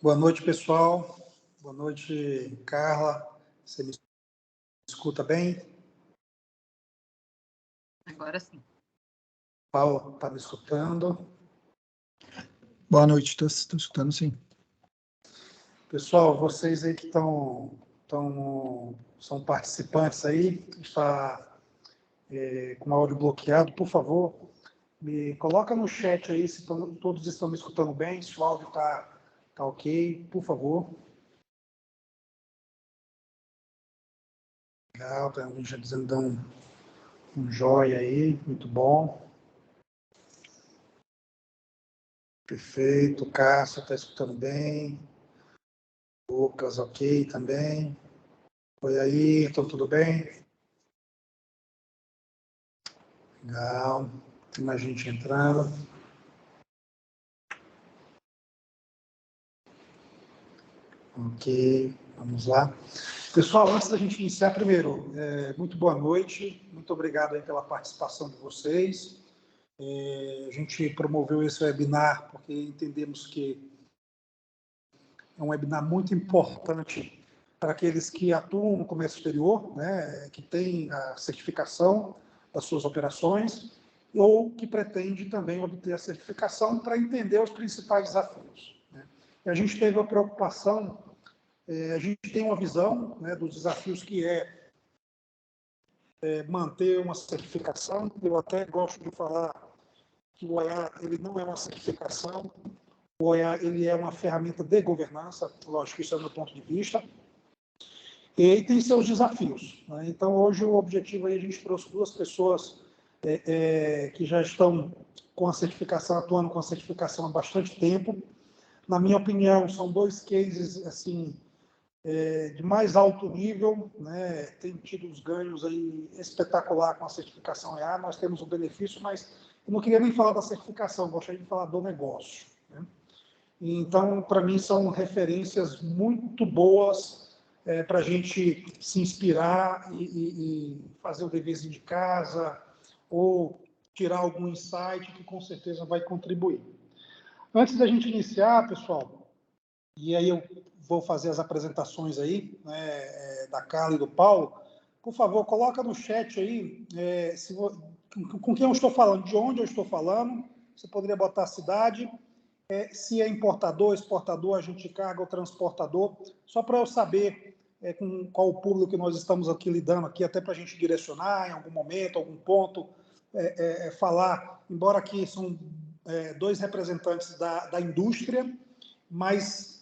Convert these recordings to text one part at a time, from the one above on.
Boa noite, pessoal. Boa noite, Carla. Você me escuta bem? Agora sim. Paulo, está me escutando? Boa noite, estou escutando sim. Pessoal, vocês aí que são participantes aí, está com o áudio bloqueado, por favor, me coloca no chat aí se todos estão me escutando bem, se o áudio está ok, por favor. Legal, tem alguém já dizendo dando um joia aí, muito bom. Perfeito, Cássio está escutando bem. Lucas, ok também. Oi aí, então tudo bem? Legal. Tem mais gente entrando. Ok, vamos lá. Pessoal, antes da gente iniciar, primeiro, muito boa noite. Muito obrigado aí pela participação de vocês. A gente promoveu esse webinar porque entendemos que é um webinar muito importante para aqueles que atuam no comércio exterior, né, que têm a certificação das suas operações, ou que pretende também obter a certificação para entender os principais desafios. Né. E a gente teve a preocupação, a gente tem uma visão, né, dos desafios que é manter uma certificação. Eu até gosto de falar que o OEA ele não é uma certificação, o OEA ele é uma ferramenta de governança, lógico que isso é o meu ponto de vista, e tem seus desafios. Né? Então, hoje, o objetivo aí, a gente trouxe duas pessoas que já estão com a certificação, atuando com a certificação há bastante tempo. Na minha opinião, são dois cases assim, de mais alto nível, né? Tem tido os ganhos aí espetacular com a certificação EA, nós temos o benefício, mas eu não queria nem falar da certificação, gostaria de falar do negócio. Né? Então, para mim, são referências muito boas para a gente se inspirar e fazer o deverzinho de casa ou tirar algum insight que com certeza vai contribuir. Antes da gente iniciar, pessoal, e aí eu vou fazer as apresentações aí, né, da Carla e do Paulo, por favor, coloca no chat aí com quem eu estou falando, de onde eu estou falando, você poderia botar a cidade, se é importador, exportador, agente de carga ou transportador, só para eu saber com qual o público que nós estamos aqui lidando, aqui, até para a gente direcionar em algum momento, algum ponto, falar, embora aqui são dois representantes da indústria, mas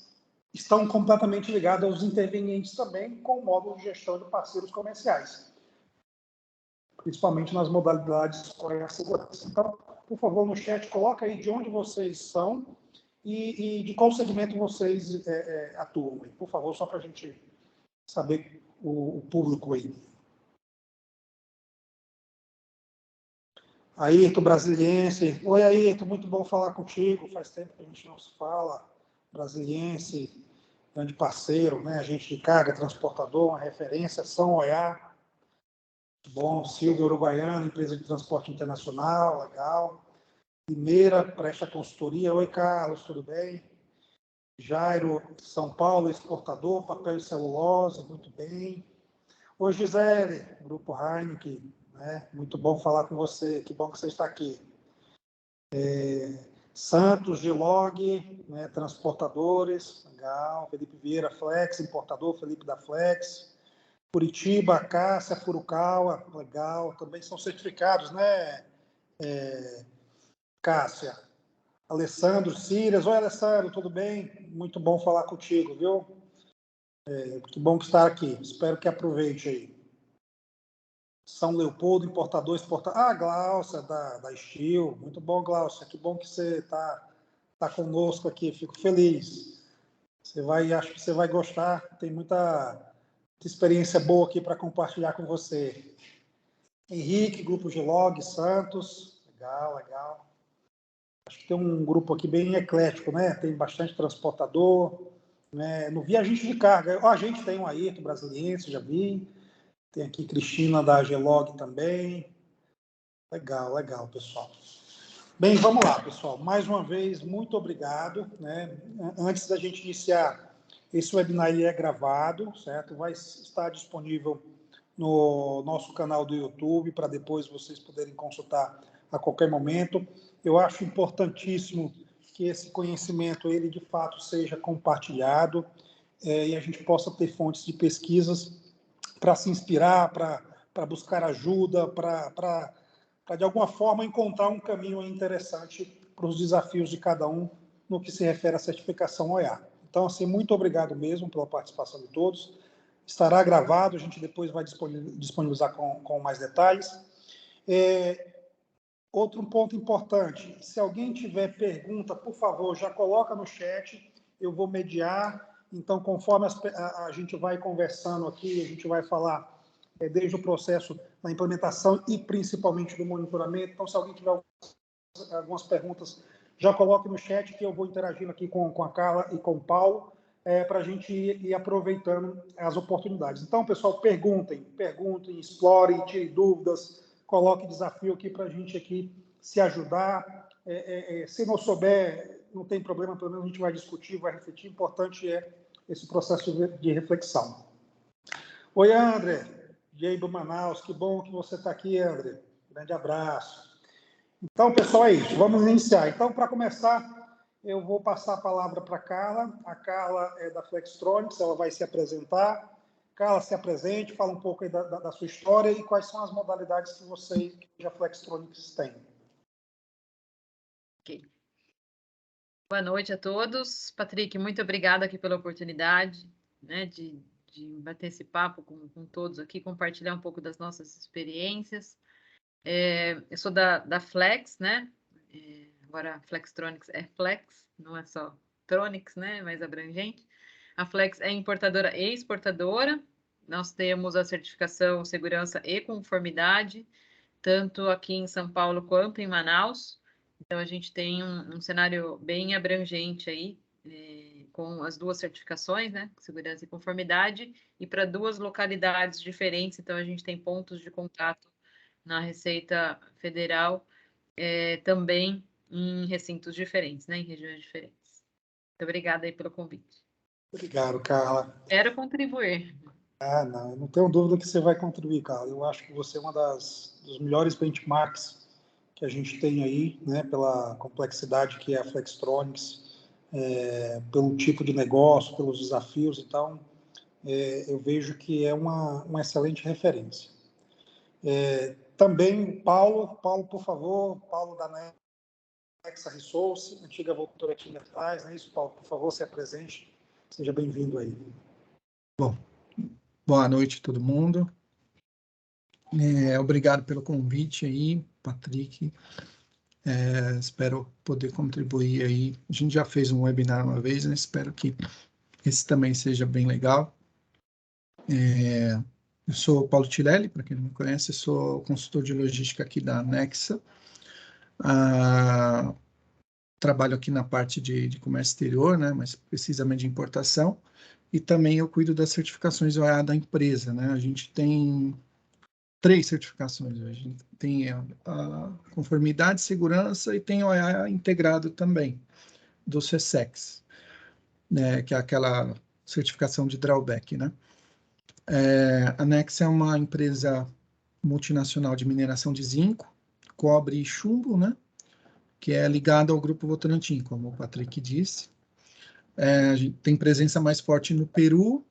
estão completamente ligados aos intervenientes também com o módulo de gestão de parceiros comerciais, principalmente nas modalidades com a segurança. Então, por favor, no chat, coloca aí de onde vocês são e de qual segmento vocês atuam. Por favor, só para a gente saber o público aí. Ayrton, brasiliense. Oi, Ayrton, muito bom falar contigo. Faz tempo que a gente não se fala. Brasiliense, grande parceiro, né? Agente de carga, transportador, uma referência, São OEA. Bom, Silvio, uruguaiano, empresa de transporte internacional, legal. Limeira, presta consultoria. Oi, Carlos, tudo bem? Jairo, São Paulo, exportador, papel e celulose, muito bem. Oi, Gisele, Grupo Heineken, né? Muito bom falar com você, que bom que você está aqui. Santos, Gilog, né? Transportadores, legal. Felipe Vieira, Flex, importador, Felipe da Flex. Curitiba, Cássia, Furukawa, legal. Também são certificados, né, Cássia? Alessandro, Sírias. Oi, Alessandro, tudo bem? Muito bom falar contigo, viu? Que bom que está aqui. Espero que aproveite aí. São Leopoldo, importador, exportador. Ah, Glaucia, da Steel. Muito bom, Glaucia. Que bom que você tá conosco aqui. Fico feliz. Acho que você vai gostar. Tem muita experiência boa aqui para compartilhar com você. Henrique, Grupo Gilog, Santos. Legal, legal. Acho que tem um grupo aqui bem eclético, né? Tem bastante transportador. Né? Não vi agente de carga. A gente tem um Ayrton brasiliense, já vi. Tem aqui Cristina da Gelog também. Legal, legal, pessoal. Bem, vamos lá, pessoal. Mais uma vez, muito obrigado, né? Antes da gente iniciar, esse webinar é gravado, certo? Vai estar disponível no nosso canal do YouTube, para depois vocês poderem consultar a qualquer momento. Eu acho importantíssimo que esse conhecimento, ele de fato seja compartilhado e a gente possa ter fontes de pesquisas para se inspirar, para buscar ajuda, para de alguma forma encontrar um caminho interessante para os desafios de cada um no que se refere à certificação OEA. Então, assim, muito obrigado mesmo pela participação de todos. Estará gravado, a gente depois vai disponibilizar com mais detalhes. Outro ponto importante, se alguém tiver pergunta, por favor, já coloca no chat, eu vou mediar. Então, conforme a gente vai conversando aqui, a gente vai falar desde o processo da implementação e principalmente do monitoramento. Então, se alguém tiver algumas perguntas, já coloque no chat que eu vou interagindo aqui com a Carla e com o Paulo, para a gente ir aproveitando as oportunidades. Então, pessoal, perguntem, explorem, tirem dúvidas, coloque desafio aqui para a gente aqui se ajudar. Se não souber, não tem problema, pelo menos a gente vai discutir, vai refletir. O importante é esse processo de reflexão. Oi, André, de do Manaus, que bom que você está aqui, André. Grande abraço. Então, pessoal, é isso. Vamos iniciar. Então, para começar, eu vou passar a palavra para a Carla. A Carla é da Flextronics, ela vai se apresentar. Carla, se apresente, fala um pouco aí da sua história e quais são as modalidades que a Flextronics tem. Ok. Boa noite a todos. Patrick, muito obrigada aqui pela oportunidade, né, de bater esse papo com todos aqui, compartilhar um pouco das nossas experiências. Eu sou da Flex, né? Agora a Flextronics é Flex, não é só Tronics, né? Mais abrangente. A Flex é importadora e exportadora. Nós temos a certificação segurança e conformidade, tanto aqui em São Paulo quanto em Manaus. Então, a gente tem um cenário bem abrangente aí, com as duas certificações, né? Segurança e conformidade, e para duas localidades diferentes. Então, a gente tem pontos de contato na Receita Federal, também em recintos diferentes, né? Em regiões diferentes. Muito obrigada aí pelo convite. Obrigado, Carla. Quero contribuir. Não, eu não tenho dúvida que você vai contribuir, Carla. Eu acho que você é uma dos melhores benchmarks que a gente tem aí, né, pela complexidade que é a Flextronics, pelo tipo de negócio, pelos desafios. Então, eu vejo que é uma excelente referência. Também, Paulo, por favor, Paulo da Nexa Resource, antiga Votorantim atrás, não é isso, Paulo? Por favor, se apresente. Seja bem-vindo aí. Bom, boa noite a todo mundo. Obrigado pelo convite aí, Patrick. Espero poder contribuir aí. A gente já fez um webinar uma vez, né? Espero que esse também seja bem legal. Eu sou Paulo Tirelli, para quem não me conhece, sou consultor de logística aqui da Nexa. Trabalho aqui na parte de comércio exterior, né? Mais precisamente de importação. E também eu cuido das certificações OEA da empresa, né? A gente tem 3 certificações. A gente tem a conformidade, segurança e tem o OEA integrado também, do CSEX, né? Que é aquela certificação de drawback, né? A Nexa é uma empresa multinacional de mineração de zinco, cobre e chumbo, né? Que é ligada ao Grupo Votorantim, como o Patrick disse. A gente tem presença mais forte no Peru,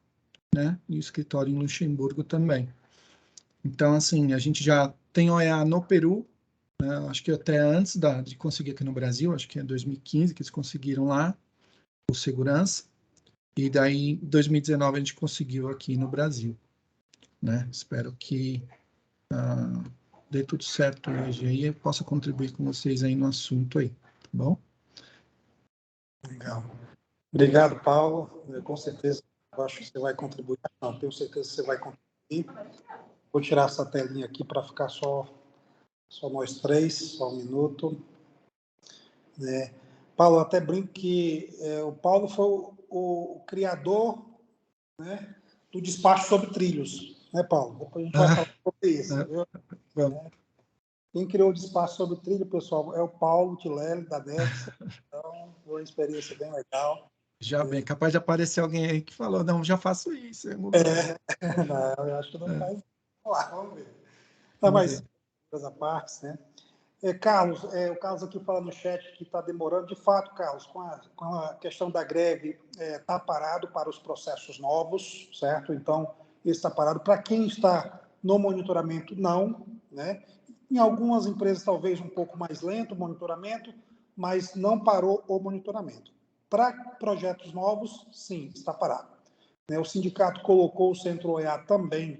né? E o escritório em Luxemburgo também. Então, assim, a gente já tem OEA no Peru, né? Acho que até antes de conseguir aqui no Brasil, acho que é 2015 que eles conseguiram lá, o segurança. E daí, em 2019, a gente conseguiu aqui no Brasil, né? Espero que dê tudo certo hoje aí e possa contribuir com vocês aí no assunto aí, tá bom? Legal. Obrigado, Paulo. Com certeza, eu acho que você vai contribuir. Não, tenho certeza que você vai contribuir. Vou tirar essa telinha aqui para ficar só nós três, só um minuto. Paulo, até brinco que o Paulo foi o criador, né, do despacho sobre trilhos, né, Paulo? Depois a gente vai falar sobre isso, viu? Quem criou o Despacho sobre Trilha, pessoal, é o Paulo Tilelli, da Dex. Então, foi uma experiência bem legal. Já bem, capaz de aparecer alguém aí que falou, não, já faço isso. Em algum lugar. Não, eu acho que não faz. Vamos lá, vamos ver. Não, Vamos mas, ver. coisa à parte, né? Carlos, o Carlos aqui fala no chat que está demorando. De fato, Carlos, com a questão da greve, está parado para os processos novos, certo? Então, esse está parado. Para quem está no monitoramento, não, né? Em algumas empresas, talvez um pouco mais lento o monitoramento, mas não parou o monitoramento. Para projetos novos, sim, está parado. O sindicato colocou o Centro OEA também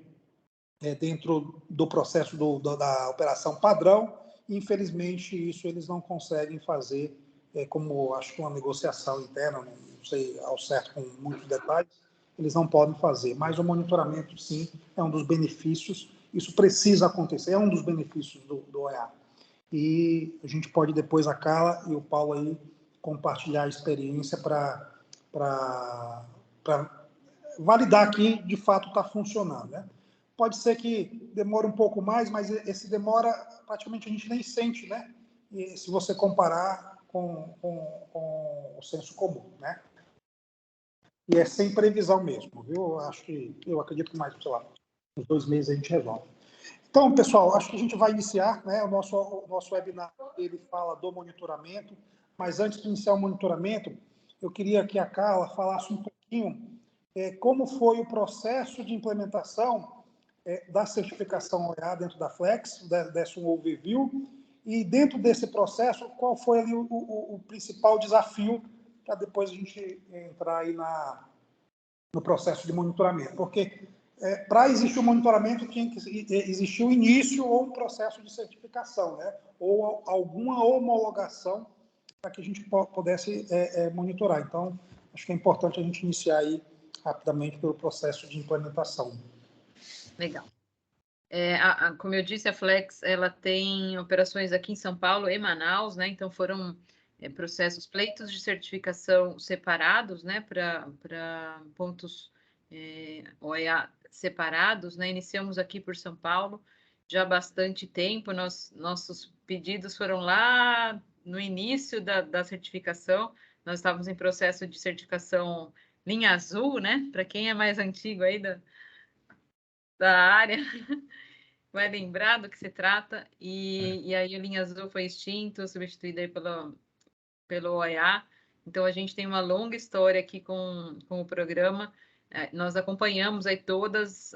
dentro do processo da operação padrão. Infelizmente, isso eles não conseguem fazer, como acho que uma negociação interna, não sei ao certo com muitos detalhes, eles não podem fazer. Mas o monitoramento, sim, é um dos benefícios. Isso precisa acontecer, é um dos benefícios do OEA. E a gente pode depois, a Carla e o Paulo aí, compartilhar a experiência para validar que de fato está funcionando, né? Pode ser que demore um pouco mais, mas esse demora praticamente a gente nem sente, né? E se você comparar com o senso comum, né? E é sem previsão mesmo, viu? Eu acredito que mais, sei lá, uns 2 meses a gente resolve. Então, pessoal, acho que a gente vai iniciar, né? O nosso webinar, ele fala do monitoramento, mas antes de iniciar o monitoramento, eu queria que a Carla falasse um pouquinho como foi o processo de implementação da certificação OEA dentro da Flex, desse um overview, e dentro desse processo, qual foi ali o principal desafio para depois a gente entrar aí no processo de monitoramento. Porque para existir o monitoramento tinha que existir o início ou um processo de certificação, né? Ou alguma homologação para que a gente pudesse monitorar. Então, acho que é importante a gente iniciar aí rapidamente pelo processo de implementação. Legal. Como eu disse, a Flex ela tem operações aqui em São Paulo e Manaus, né? Então foram processos, pleitos de certificação separados, né? Para pontos OEA separados, né? Iniciamos aqui por São Paulo já há bastante tempo. Nossos pedidos foram lá no início da certificação. Nós estávamos em processo de certificação linha azul, né? Para quem é mais antigo aí da área, vai lembrar do que se trata, e aí o Linha Azul foi extinto, substituído aí pelo OEA. Então, a gente tem uma longa história aqui com o programa. Nós acompanhamos aí todas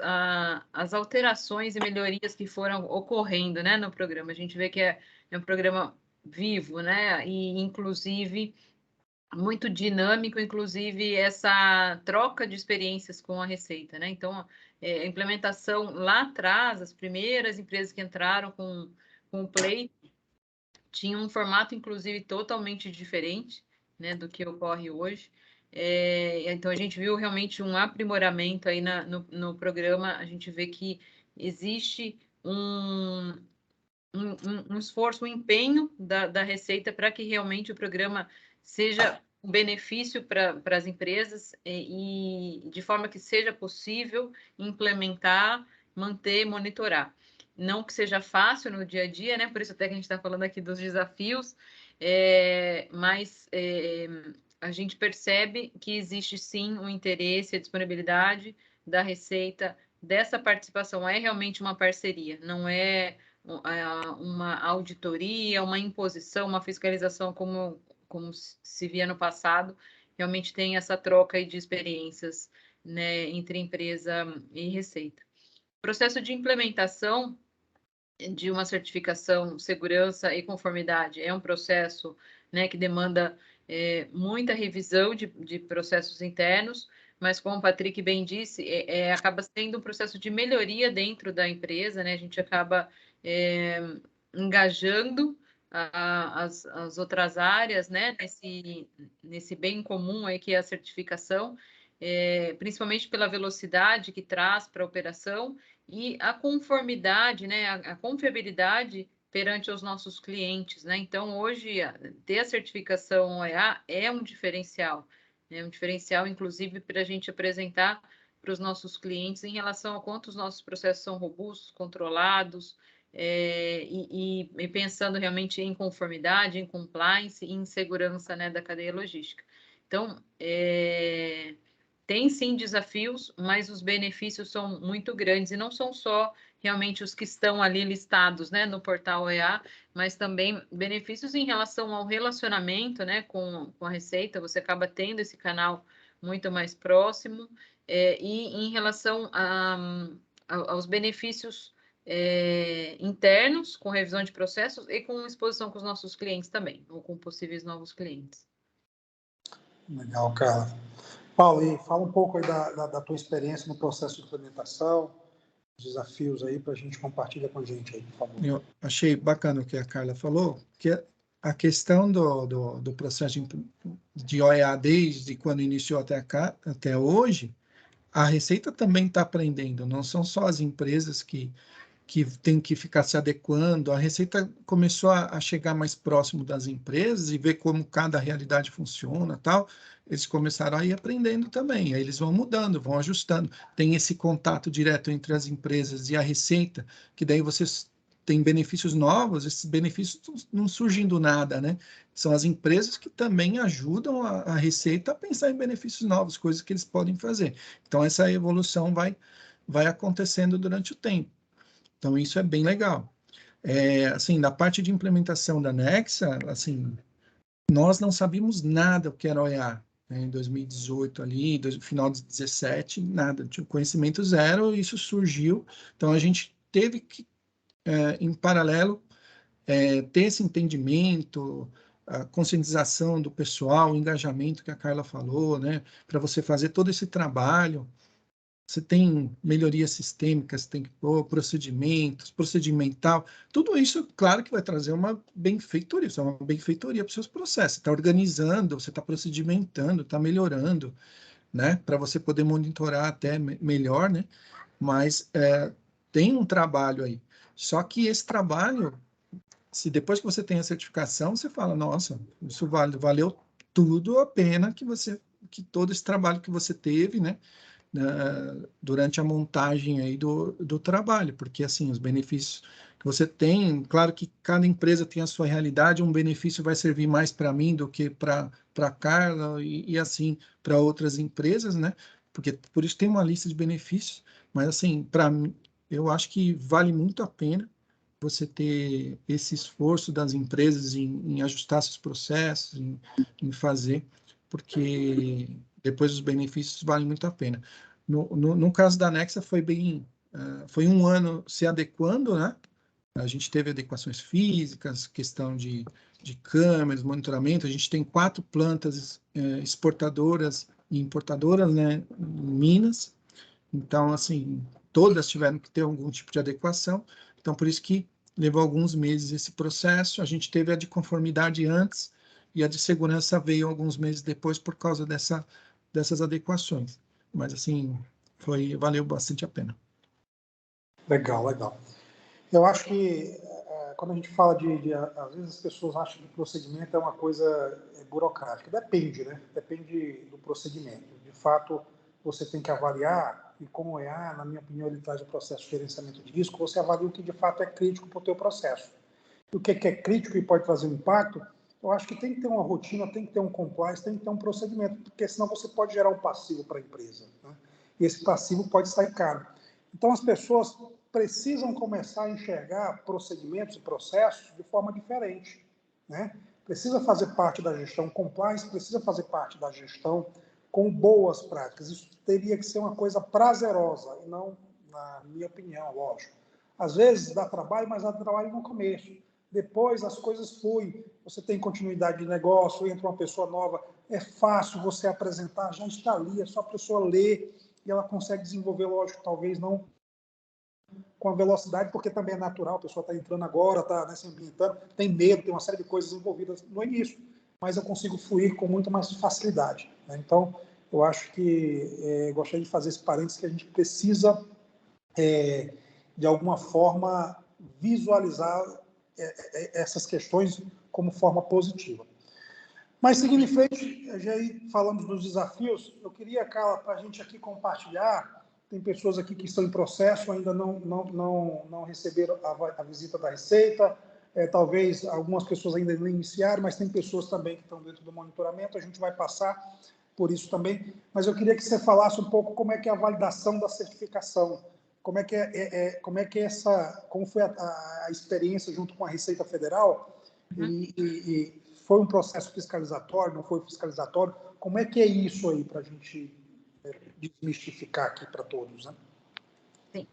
as alterações e melhorias que foram ocorrendo, né, no programa. A gente vê que é um programa vivo, né, e inclusive muito dinâmico, inclusive essa troca de experiências com a Receita, né? Então, a implementação lá atrás, as primeiras empresas que entraram com o Play tinham um formato, inclusive, totalmente diferente, né, do que ocorre hoje. Então, a gente viu realmente um aprimoramento aí no programa. A gente vê que existe um esforço, um empenho da Receita para que realmente o programa seja um benefício para as empresas e de forma que seja possível implementar, manter, monitorar. Não que seja fácil no dia a dia, né? Por isso até que a gente está falando aqui dos desafios, mas a gente percebe que existe sim um interesse, a disponibilidade da Receita dessa participação. É realmente uma parceria, não é uma auditoria, uma imposição, uma fiscalização como se via no passado. Realmente tem essa troca de experiências, né, entre empresa e Receita. O processo de implementação de uma certificação, segurança e conformidade é um processo, né, que demanda muita revisão de processos internos, mas como o Patrick bem disse, acaba sendo um processo de melhoria dentro da empresa, né? A gente acaba engajando as outras áreas, né, nesse bem comum aí que é a certificação, principalmente pela velocidade que traz para a operação e a conformidade, né, a confiabilidade perante os nossos clientes, né? Então, hoje, ter a certificação OEA é um diferencial, inclusive, para a gente apresentar para os nossos clientes em relação a quanto os nossos processos são robustos, controlados, e pensando realmente em conformidade, em compliance e em segurança, né, da cadeia logística. Então, tem sim desafios, mas os benefícios são muito grandes, e não são só realmente os que estão ali listados, né, no portal OEA, mas também benefícios em relação ao relacionamento, né, com a Receita. Você acaba tendo esse canal muito mais próximo, e em relação aos benefícios internos, com revisão de processos e com exposição com os nossos clientes também, ou com possíveis novos clientes. Legal, Carla. Paulo, e fala um pouco aí da tua experiência no processo de implementação, desafios aí, para a gente compartilhar com a gente aí, por favor. Eu achei bacana o que a Carla falou, que a questão do processo de OEA desde quando iniciou até hoje, a Receita também está aprendendo, não são só as empresas que tem que ficar se adequando. A Receita começou a chegar mais próximo das empresas e ver como cada realidade funciona, tal. Eles começaram a ir aprendendo também. Aí eles vão mudando, vão ajustando. Tem esse contato direto entre as empresas e a Receita, que daí vocês têm benefícios novos. Esses benefícios não surgem do nada, né? São as empresas que também ajudam a Receita a pensar em benefícios novos, coisas que eles podem fazer. Então, essa evolução vai acontecendo durante o tempo. Então, isso é bem legal. Assim, na parte de implementação da Nexa, assim, nós não sabíamos nada o que era OEA, né? Em 2018 ali, final de 2017, nada, tinha conhecimento zero, e isso surgiu. Então, a gente teve que, em paralelo, ter esse entendimento, a conscientização do pessoal, o engajamento que a Carla falou, né? Para você fazer todo esse trabalho. Você tem melhorias sistêmicas, tem que pôr procedimentos, procedimental, tudo isso, claro que vai trazer uma benfeitoria, isso é uma benfeitoria para os seus processos. Você está organizando, você está procedimentando, está melhorando, né? Para você poder monitorar até melhor, né? Mas tem um trabalho aí. Só que esse trabalho, se depois que você tem a certificação, você fala, nossa, isso valeu tudo a pena que todo esse trabalho que você teve, né? Durante a montagem aí do trabalho, porque assim, os benefícios que você tem, claro que cada empresa tem a sua realidade, um benefício vai servir mais para mim do que para a Carla e assim para outras empresas, né? Porque por isso tem uma lista de benefícios, mas assim, para mim, eu acho que vale muito a pena você ter esse esforço das empresas em ajustar seus processos, em fazer, porque depois os benefícios valem muito a pena. No caso da Nexa foi um ano se adequando, né? A gente teve adequações físicas, questão de câmeras, monitoramento. A gente tem 4 plantas exportadoras e importadoras, né, em Minas. Então, assim, todas tiveram que ter algum tipo de adequação. Então, por isso que levou alguns meses esse processo. A gente teve a de conformidade antes e a de segurança veio alguns meses depois por causa dessas adequações. Mas, assim, valeu bastante a pena. Legal, legal. Eu acho que quando a gente fala às vezes as pessoas acham que o procedimento é uma coisa burocrática. Depende, né? Depende do procedimento. De fato, você tem que avaliar, e como o EA, na minha opinião, ele traz o processo de gerenciamento de risco, você avalia o que de fato é crítico para o teu processo. E o que é crítico e pode trazer um impacto, eu acho que tem que ter uma rotina, tem que ter um compliance, tem que ter um procedimento, porque senão você pode gerar um passivo para a empresa, né? E esse passivo pode sair caro. Então, as pessoas precisam começar a enxergar procedimentos e processos de forma diferente, né? Precisa fazer parte da gestão compliance, precisa fazer parte da gestão com boas práticas. Isso teria que ser uma coisa prazerosa, e não, na minha opinião, lógico. Às vezes dá trabalho, mas dá trabalho no começo. Depois as coisas fluem, você tem continuidade de negócio, entra uma pessoa nova, é fácil você apresentar, já está ali, é só a pessoa ler e ela consegue desenvolver, lógico, talvez não com a velocidade, porque também é natural, a pessoa está entrando agora, está, né, se ambientando, tem medo, tem uma série de coisas envolvidas no início, mas eu consigo fluir com muito mais facilidade, né? Então, eu acho que gostaria de fazer esse parênteses que a gente precisa, de alguma forma, visualizar essas questões como forma positiva. Mas, seguindo em frente, já aí falamos dos desafios, eu queria, Carla, para a gente aqui compartilhar Tem pessoas aqui que estão em processo, ainda não receberam a visita da Receita. Talvez algumas pessoas ainda não iniciaram, mas tem pessoas também que estão dentro do monitoramento. A gente vai passar por isso também. Mas eu queria que você falasse um pouco como é que é a validação da certificação. Como foi a experiência junto com a Receita Federal? E foi um processo fiscalizatório, não foi fiscalizatório? Como é que é isso aí para a gente desmistificar aqui para todos, né? Sim.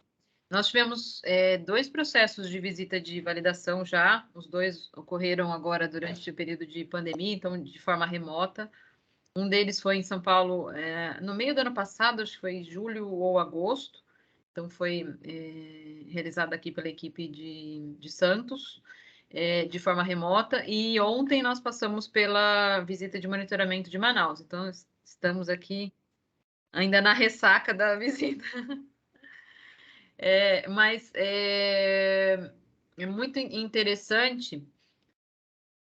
Nós tivemos 2 processos de visita de validação já, os 2 ocorreram agora durante o período de pandemia, então de forma remota. Um deles foi em São Paulo no meio do ano passado, acho que foi julho ou agosto, então foi realizado aqui pela equipe de Santos, de forma remota, e ontem nós passamos pela visita de monitoramento de Manaus, então estamos aqui ainda na ressaca da visita. Mas é muito interessante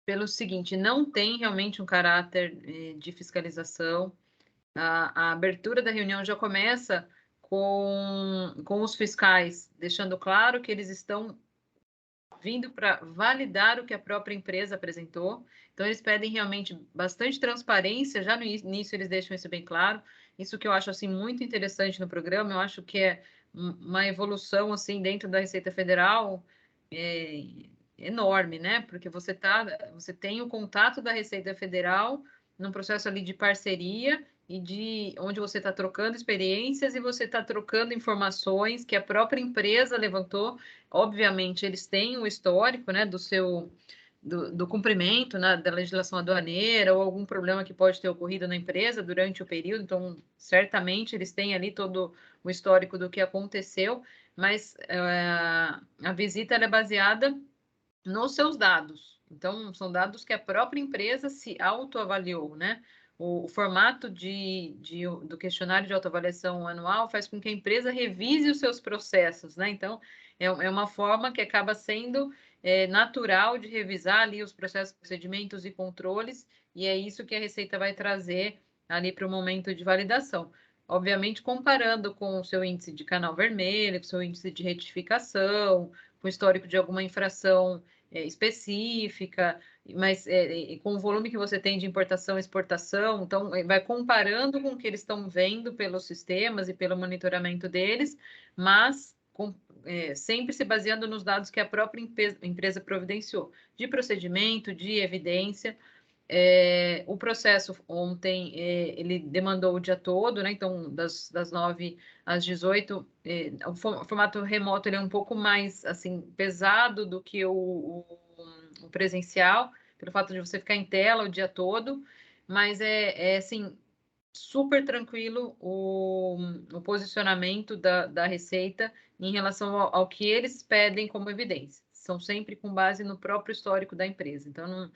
pelo seguinte, não tem realmente um caráter de fiscalização. A abertura da reunião já começa com os fiscais, deixando claro que eles estão vindo para validar o que a própria empresa apresentou. Então, eles pedem realmente bastante transparência, já no início eles deixam isso bem claro. Isso que eu acho assim muito interessante no programa, eu acho que é uma evolução assim dentro da Receita Federal enorme, né? Porque você tem o contato da Receita Federal num processo ali de parceria e de onde você está trocando experiências e você está trocando informações que a própria empresa levantou. Obviamente, eles têm o histórico, né, do cumprimento, né, da legislação aduaneira ou algum problema que pode ter ocorrido na empresa durante o período. Então, certamente, eles têm ali todo o histórico do que aconteceu, mas a visita ela é baseada nos seus dados. Então, são dados que a própria empresa se autoavaliou, né? O formato do questionário de autoavaliação anual faz com que a empresa revise os seus processos, né? Então, é uma forma que acaba sendo natural de revisar ali os processos, procedimentos e controles, e é isso que a Receita vai trazer ali para o momento de validação. Obviamente, comparando com o seu índice de canal vermelho, com o seu índice de retificação, com o histórico de alguma infração específica, mas com o volume que você tem de importação e exportação, então vai comparando com o que eles estão vendo pelos sistemas e pelo monitoramento deles, mas sempre se baseando nos dados que a própria empresa providenciou, de procedimento, de evidência. O processo ontem, ele demandou o dia todo, né? Então, das 9 às 18, o formato remoto ele é um pouco mais, assim, pesado do que o presencial, pelo fato de você ficar em tela o dia todo, mas assim, super tranquilo o posicionamento da Receita em relação ao que eles pedem como evidência. São sempre com base no próprio histórico da empresa. Então,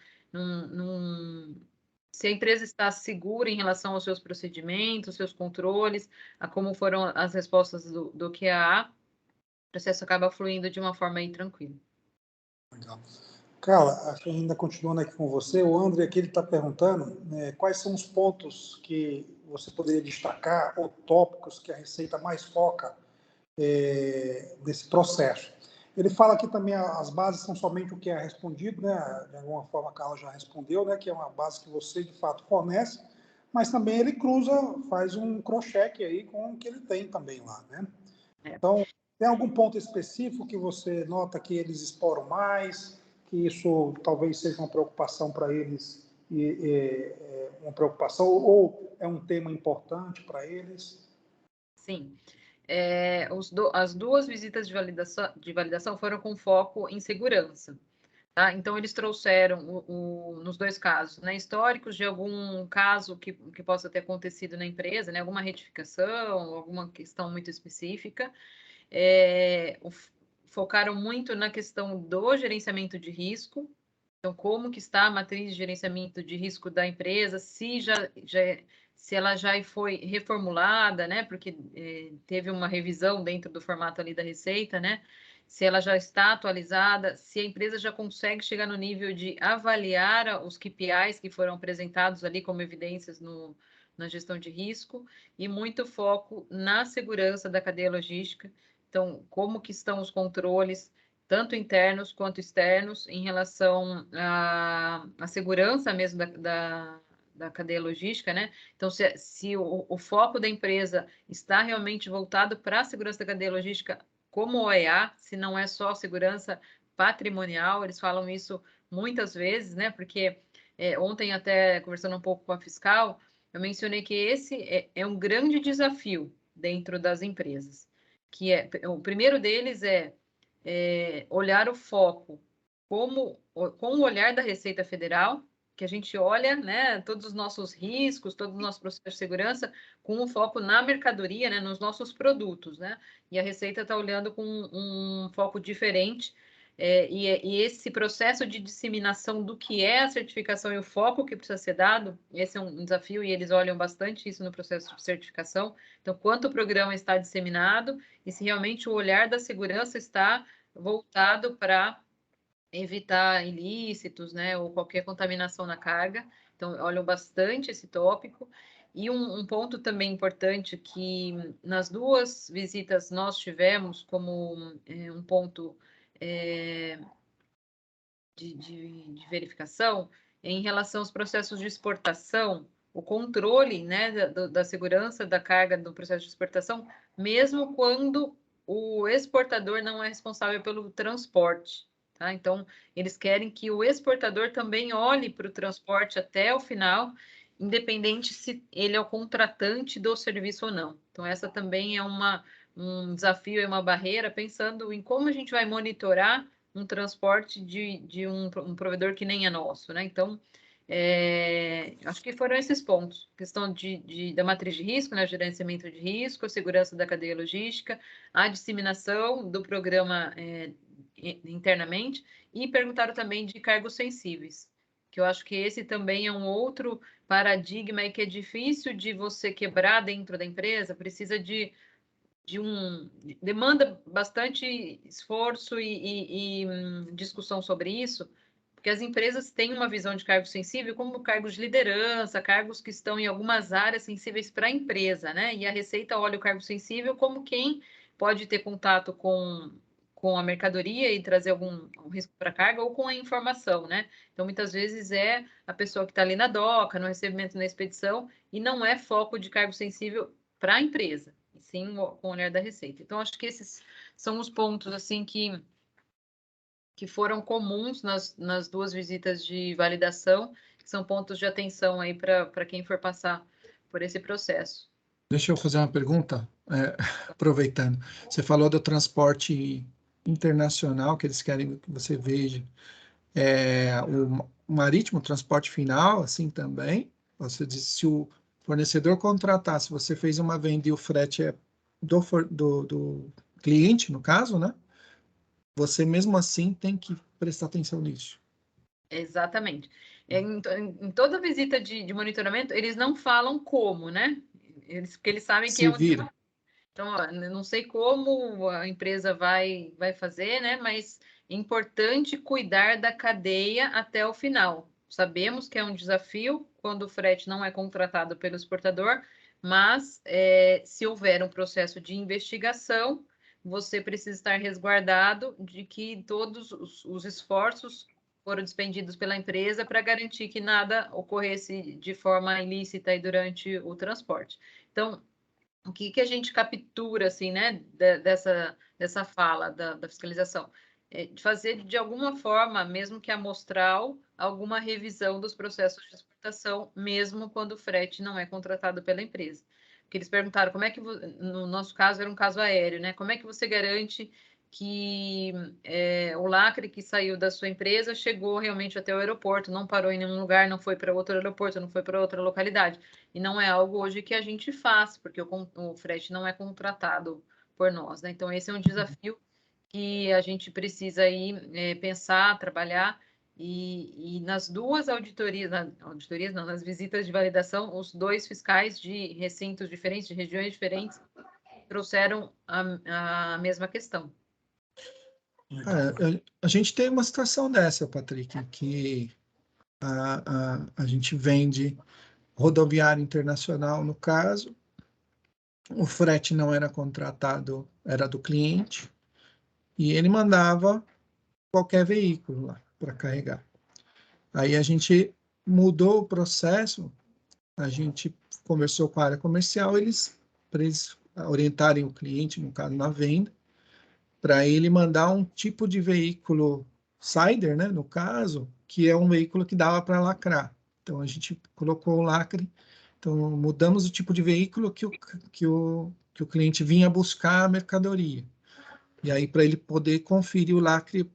se a empresa está segura em relação aos seus procedimentos, seus controles, a como foram as respostas do QAA, o processo acaba fluindo de uma forma aí tranquila. Legal. Carla, ainda continuando aqui com você, o André aqui está perguntando quais são os pontos que você poderia destacar ou tópicos que a Receita mais foca desse processo. Ele fala aqui também as bases são somente o que é respondido, né? De alguma forma a Carla já respondeu, né? Que é uma base que você de fato fornece, mas também ele faz um cross-check aí com o que ele tem também lá, né? Então, tem algum ponto específico que você nota que eles exploram mais, que isso talvez seja uma preocupação para eles, uma preocupação, ou é um tema importante para eles? Sim. As 2 visitas de validação foram com foco em segurança. Tá? Então, eles trouxeram, nos 2 casos, né, históricos de algum caso que possa ter acontecido na empresa, né, alguma retificação, alguma questão muito específica. Focaram muito na questão do gerenciamento de risco. Então, como que está a matriz de gerenciamento de risco da empresa, se ela já foi reformulada, né? Porque teve uma revisão dentro do formato ali da Receita, né? Se ela já está atualizada, se a empresa já consegue chegar no nível de avaliar os KPIs que foram apresentados ali como evidências no na gestão de risco e muito foco na segurança da cadeia logística. Então, como que estão os controles, tanto internos quanto externos, em relação à segurança mesmo da cadeia logística, né? Então, se o foco da empresa está realmente voltado para a segurança da cadeia logística como OEA, se não é só segurança patrimonial, eles falam isso muitas vezes, né? Porque ontem, até conversando um pouco com a fiscal, eu mencionei que esse é um grande desafio dentro das empresas, que o primeiro deles é olhar o foco com o olhar da Receita Federal, que a gente olha, né, todos os nossos riscos, todos os nossos processos de segurança, com um foco na mercadoria, né, nos nossos produtos, né? E a Receita está olhando com um foco diferente. E esse processo de disseminação do que é a certificação e o foco que precisa ser dado, esse é um desafio e eles olham bastante isso no processo de certificação. Então, quanto o programa está disseminado e se realmente o olhar da segurança está voltado para evitar ilícitos, né, ou qualquer contaminação na carga. Então, olham bastante esse tópico. E um ponto também importante que nas duas visitas nós tivemos como um ponto de verificação em relação aos processos de exportação, o controle, né, da segurança da carga do processo de exportação, mesmo quando o exportador não é responsável pelo transporte. Tá? Então, eles querem que o exportador também olhe para o transporte até o final, independente se ele é o contratante do serviço ou não. Então, essa também é um desafio, é uma barreira, pensando em como a gente vai monitorar um transporte de um provedor que nem é nosso, né? Então, acho que foram esses pontos. Questão da matriz de risco, né? Gerenciamento de risco, a segurança da cadeia logística, a disseminação do programa internamente, e perguntaram também de cargos sensíveis, que eu acho que esse também é um outro paradigma e que é difícil de você quebrar dentro da empresa, precisa demanda bastante esforço e discussão sobre isso, porque as empresas têm uma visão de cargo sensível como cargos de liderança, cargos que estão em algumas áreas sensíveis para a empresa, né? E a Receita olha o cargo sensível como quem pode ter contato com a mercadoria e trazer algum risco para a carga ou com a informação, né? Então, muitas vezes é a pessoa que está ali na doca, no recebimento, na expedição, e não é foco de cargo sensível para a empresa, e sim com o olhar da Receita. Então, acho que esses são os pontos, assim, que foram comuns nas duas visitas de validação, que são pontos de atenção aí para quem for passar por esse processo. Deixa eu fazer uma pergunta, aproveitando. Você falou do transporte internacional, que eles querem que você veja. O marítimo, transporte final, assim também. Você disse, se o fornecedor contratar, se você fez uma venda e o frete é do cliente, no caso, né? Você mesmo assim tem que prestar atenção nisso. Exatamente. Em toda visita de monitoramento, eles não falam como, né? Porque eles sabem que Se vira. Então, ó, não sei como a empresa vai fazer, né? Mas é importante cuidar da cadeia até o final. Sabemos que é um desafio quando o frete não é contratado pelo exportador, mas se houver um processo de investigação, você precisa estar resguardado de que todos os esforços foram despendidos pela empresa para garantir que nada ocorresse de forma ilícita e durante o transporte. Então, o que a gente captura, assim, né, dessa fala da fiscalização? De fazer, de alguma forma, mesmo que amostral, alguma revisão dos processos de exportação, mesmo quando o frete não é contratado pela empresa. Porque eles perguntaram como é que, no nosso caso, era um caso aéreo, né? Como é que você garante que o lacre que saiu da sua empresa chegou realmente até o aeroporto, não parou em nenhum lugar, não foi para outro aeroporto, não foi para outra localidade? E não é algo hoje que a gente faz, porque o frete não é contratado por nós, né? Então, esse é um desafio que a gente precisa aí pensar, trabalhar, e nas duas auditorias, não, nas visitas de validação, os dois fiscais de recintos diferentes, de regiões diferentes, trouxeram a mesma questão. A gente tem uma situação dessa, Patrick, que a gente vende rodoviária internacional, no caso. O frete não era contratado, era do cliente, e ele mandava qualquer veículo lá para carregar. Aí a gente mudou o processo, a gente conversou com a área comercial, para eles orientarem o cliente, no caso, na venda, para ele mandar um tipo de veículo Sider, né, no caso, que é um veículo que dava para lacrar. Então, a gente colocou o lacre. Então, mudamos o tipo de veículo que o cliente vinha buscar a mercadoria. E aí, para ele poder conferir o lacre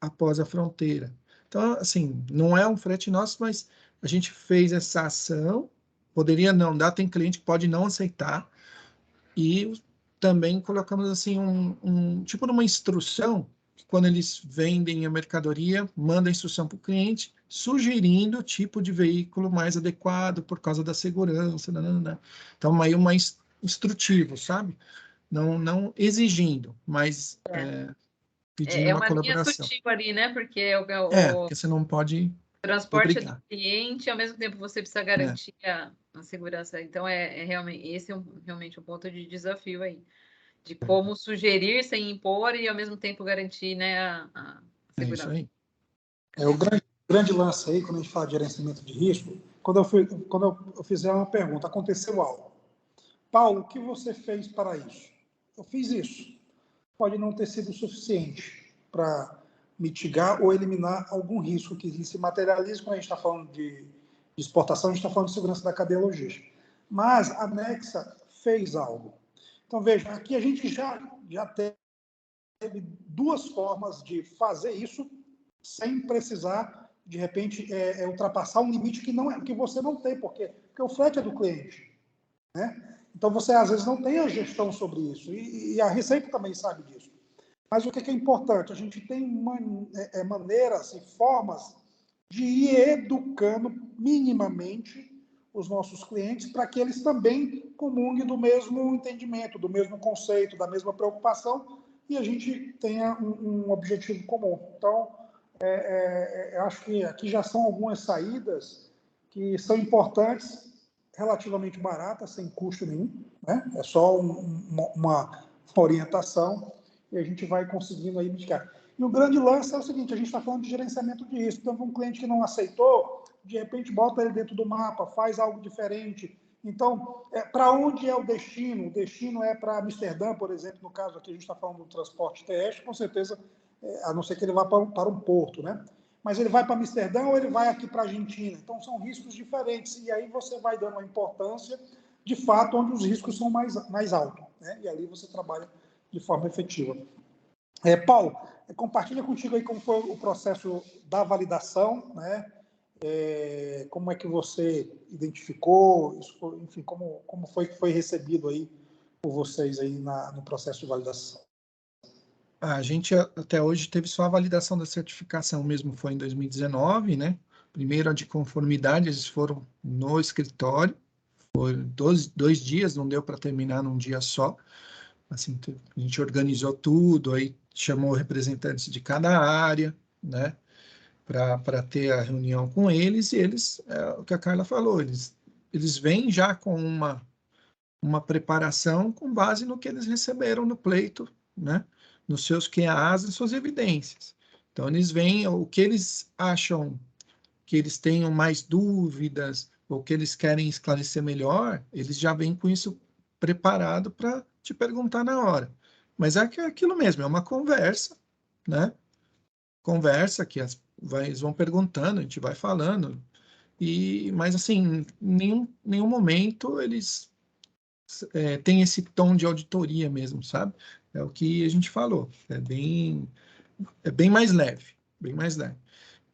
após a fronteira. Então, assim, não é um frete nosso, mas a gente fez essa ação. Poderia não dar, tem cliente que pode não aceitar. E também colocamos, assim, tipo de uma instrução, que quando eles vendem a mercadoria, manda a instrução para o cliente, sugerindo o tipo de veículo mais adequado por causa da segurança. Nanana. Então, aí instrutivo, sabe? Não exigindo, mas pedindo É uma uma linha colaboração. sutil ali, né? Porque o Porque você não pode transporte é do obrigar. cliente, ao mesmo tempo você precisa É, garantir a segurança. Então, realmente, esse é realmente um ponto de desafio aí, de como sugerir sem impor e, ao mesmo tempo, garantir, né, a é isso segurança. aí. O grande lance aí, quando a gente fala de gerenciamento de risco, quando eu fizer uma pergunta, aconteceu algo. Paulo, o que você fez para isso? Eu fiz isso. Pode não ter sido suficiente para mitigar ou eliminar algum risco que se materialize quando a gente está falando de exportação, a gente está falando de segurança da cadeia logística. Mas a Nexa fez algo. Então, veja, aqui a gente já teve duas formas de fazer isso sem precisar, de repente, ultrapassar um limite que você não tem, porque o frete é do cliente, né? Então, você, às vezes, não tem a gestão sobre isso, e a Receita também sabe disso. Mas o que é importante? A gente tem maneiras e formas de ir educando minimamente os nossos clientes para que eles também comunguem do mesmo entendimento, do mesmo conceito, da mesma preocupação, e a gente tenha um objetivo comum. Então, eu acho que aqui já são algumas saídas que são importantes, relativamente baratas, sem custo nenhum, né? É só uma orientação e a gente vai conseguindo aí mitigar. E o grande lance é o seguinte, a gente está falando de gerenciamento de risco. Então, um cliente que não aceitou, de repente bota ele dentro do mapa, faz algo diferente. Então, para onde é o destino? O destino é para Amsterdã, por exemplo, no caso aqui a gente está falando do transporte terrestre, com certeza, a não ser que ele vá para um porto, né? Mas ele vai para Amsterdã ou ele vai aqui para a Argentina? Então, são riscos diferentes. E aí você vai dando a importância, de fato, onde os riscos são mais altos, né? E ali você trabalha de forma efetiva. Paulo, compartilha contigo aí como foi o processo da validação, né? Como é que você identificou, enfim, como foi que foi recebido aí por vocês aí no processo de validação? A gente até hoje teve só a validação da certificação mesmo, foi em 2019, né? Primeiro a de conformidade, eles foram no escritório, foi 2 dias, não deu para terminar num dia só. Assim, a gente organizou tudo, aí chamou representantes de cada área, né? Para ter a reunião com eles, e eles, o que a Carla falou, eles vêm já com uma preparação com base no que eles receberam no pleito, né? Nos seus QAs e suas evidências. Então, eles vêm, o que eles acham que eles tenham mais dúvidas, ou que eles querem esclarecer melhor, eles já vêm com isso preparado para te perguntar na hora. Mas é aquilo mesmo, é uma conversa, né? Conversa que eles vão perguntando, a gente vai falando, mas assim, em nenhum momento eles tem esse tom de auditoria mesmo, sabe? É o que a gente falou, é bem mais leve, bem mais leve.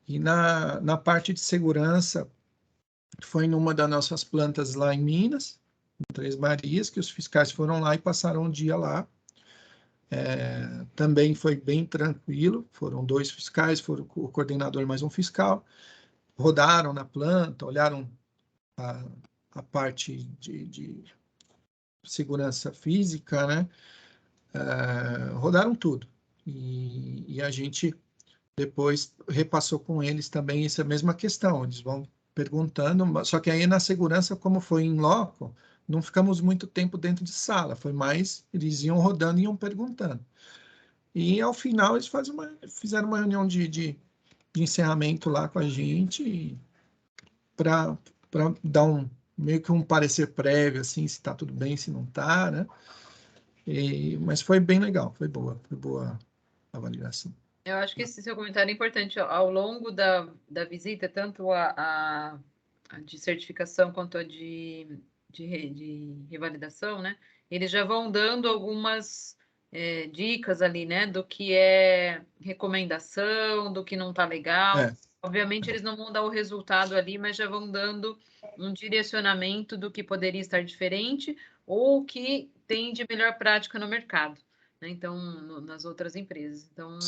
E na parte de segurança, foi numa das nossas plantas lá em Minas, em Três Marias, que os fiscais foram lá e passaram um dia lá. Também foi bem tranquilo, foram 2 fiscais, foram o coordenador mais um fiscal, rodaram na planta, olharam a, a parte de segurança física, né? Rodaram tudo. E a gente depois repassou com eles também essa mesma questão. Eles vão perguntando, só que aí na segurança, como foi em loco, não ficamos muito tempo dentro de sala, foi mais, eles iam rodando e iam perguntando. E ao final eles fizeram uma reunião de encerramento lá com a gente para dar meio que um parecer prévio, assim, se está tudo bem, se não está, né? Mas foi bem legal, foi boa a avaliação. Eu acho que esse seu comentário é importante. Ao longo da visita, tanto a de certificação quanto a de revalidação, né? Eles já vão dando algumas dicas ali, né? Do que é recomendação, do que não está legal. Obviamente, eles não vão dar o resultado ali, mas já vão dando um direcionamento do que poderia estar diferente ou o que tem de melhor prática no mercado, né? Então, nas outras empresas. Então,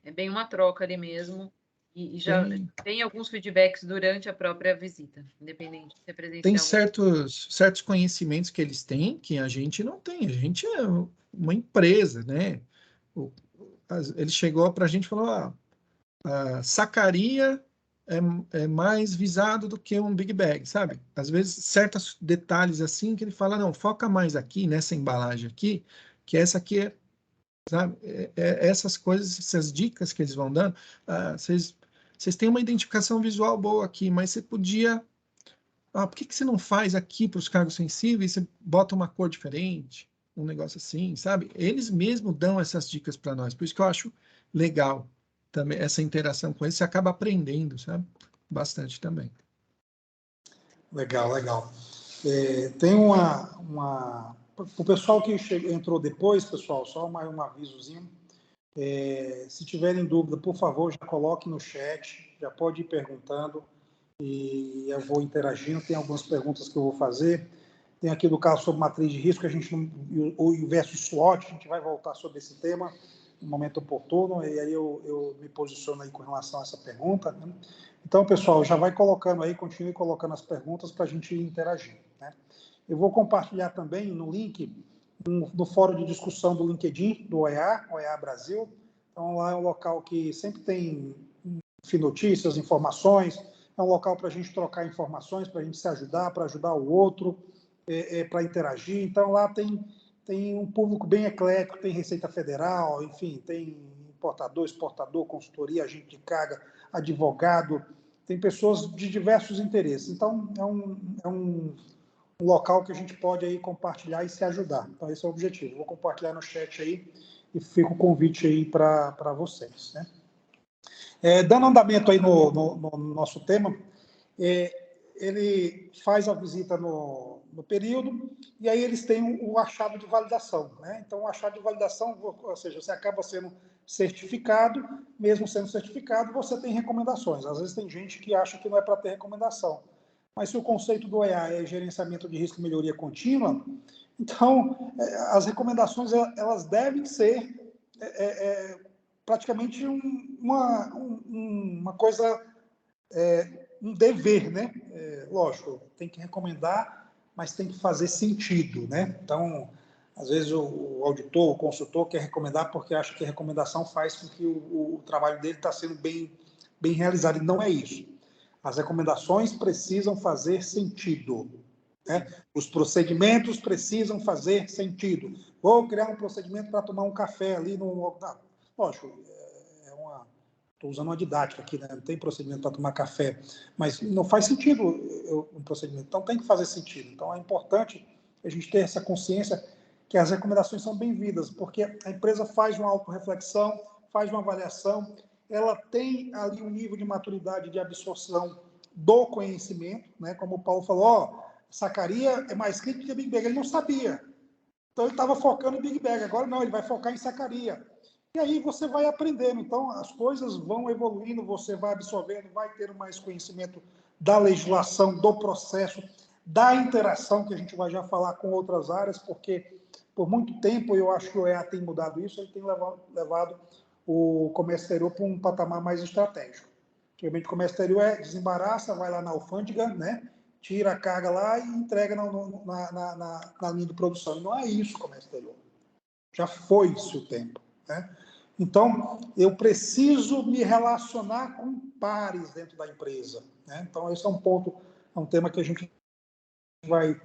é bem uma troca ali mesmo. E já tem alguns feedbacks durante a própria visita, independente de ser presencial. Tem certos conhecimentos que eles têm que a gente não tem. A gente é uma empresa, né? Ele chegou para a gente e falou: a sacaria é mais visado do que um Big Bag, sabe? Às vezes, certos detalhes assim que ele fala: não, foca mais aqui, nessa embalagem aqui, que essa aqui é, sabe? Essas coisas, essas dicas que eles vão dando, vocês têm uma identificação visual boa aqui, mas você podia... por que você não faz aqui para os cargos sensíveis, você bota uma cor diferente, um negócio assim, sabe? Eles mesmos dão essas dicas para nós, por isso que eu acho legal também essa interação com eles, você acaba aprendendo, sabe? Bastante também. Legal, legal. Tem o pessoal que entrou depois, pessoal, só um avisozinho. Se tiverem dúvida, por favor, já coloque no chat, já pode ir perguntando e eu vou interagindo. Tem algumas perguntas que eu vou fazer. Tem aqui do caso sobre matriz de risco, o versus SWOT, a gente vai voltar sobre esse tema no momento oportuno, e aí eu me posiciono aí com relação a essa pergunta, né? Então, pessoal, já vai colocando aí, continue colocando as perguntas para a gente interagir, né? Eu vou compartilhar também no link, no fórum de discussão do LinkedIn, do OEA Brasil. Então, lá é um local que sempre tem notícias, informações, é um local para a gente trocar informações, para a gente se ajudar, para ajudar o outro, para interagir. Então, lá tem um público bem eclético, tem Receita Federal, enfim, tem importador, exportador, consultoria, agente de carga, advogado, tem pessoas de diversos interesses. Então, é um local que a gente pode aí compartilhar e se ajudar. Então, esse é o objetivo. Vou compartilhar no chat aí e fica o convite aí para vocês, né? Dando andamento aí no nosso tema, ele faz a visita no período e aí eles têm o achado de validação, né? Então, o achado de validação, ou seja, você acaba sendo certificado, mesmo sendo certificado, você tem recomendações. Às vezes tem gente que acha que não é para ter recomendação, mas se o conceito do OEA é gerenciamento de risco e melhoria contínua, então as recomendações elas devem ser praticamente uma coisa, um dever, né? Lógico, tem que recomendar, mas tem que fazer sentido, né? Então, às vezes o auditor, o consultor quer recomendar porque acha que a recomendação faz com que o trabalho dele está sendo bem realizado, e não é isso. As recomendações precisam fazer sentido, né? Os procedimentos precisam fazer sentido. Vou criar um procedimento para tomar um café ali no... Lógico, estou usando uma didática aqui, né? Não tem procedimento para tomar café, mas não faz sentido um procedimento, então tem que fazer sentido. Então é importante a gente ter essa consciência que as recomendações são bem-vindas, porque a empresa faz uma autorreflexão, faz uma avaliação, ela tem ali um nível de maturidade de absorção do conhecimento, né? Como o Paulo falou, sacaria é mais crítico que Big Bang, ele não sabia. Então ele estava focando em Big Bang, agora não, ele vai focar em sacaria. E aí você vai aprendendo, então as coisas vão evoluindo, você vai absorvendo, vai ter mais conhecimento da legislação, do processo, da interação, que a gente vai já falar com outras áreas, porque por muito tempo, eu acho que o EA tem mudado isso, ele tem levado o comércio exterior para um patamar mais estratégico. Realmente o comércio exterior desembaraça, vai lá na alfândega, né? Tira a carga lá e entrega na linha de produção. E não é isso o comércio exterior. Já foi-se o tempo, né? Então, eu preciso me relacionar com pares dentro da empresa, né? Então, esse é um ponto, é um tema que a gente vai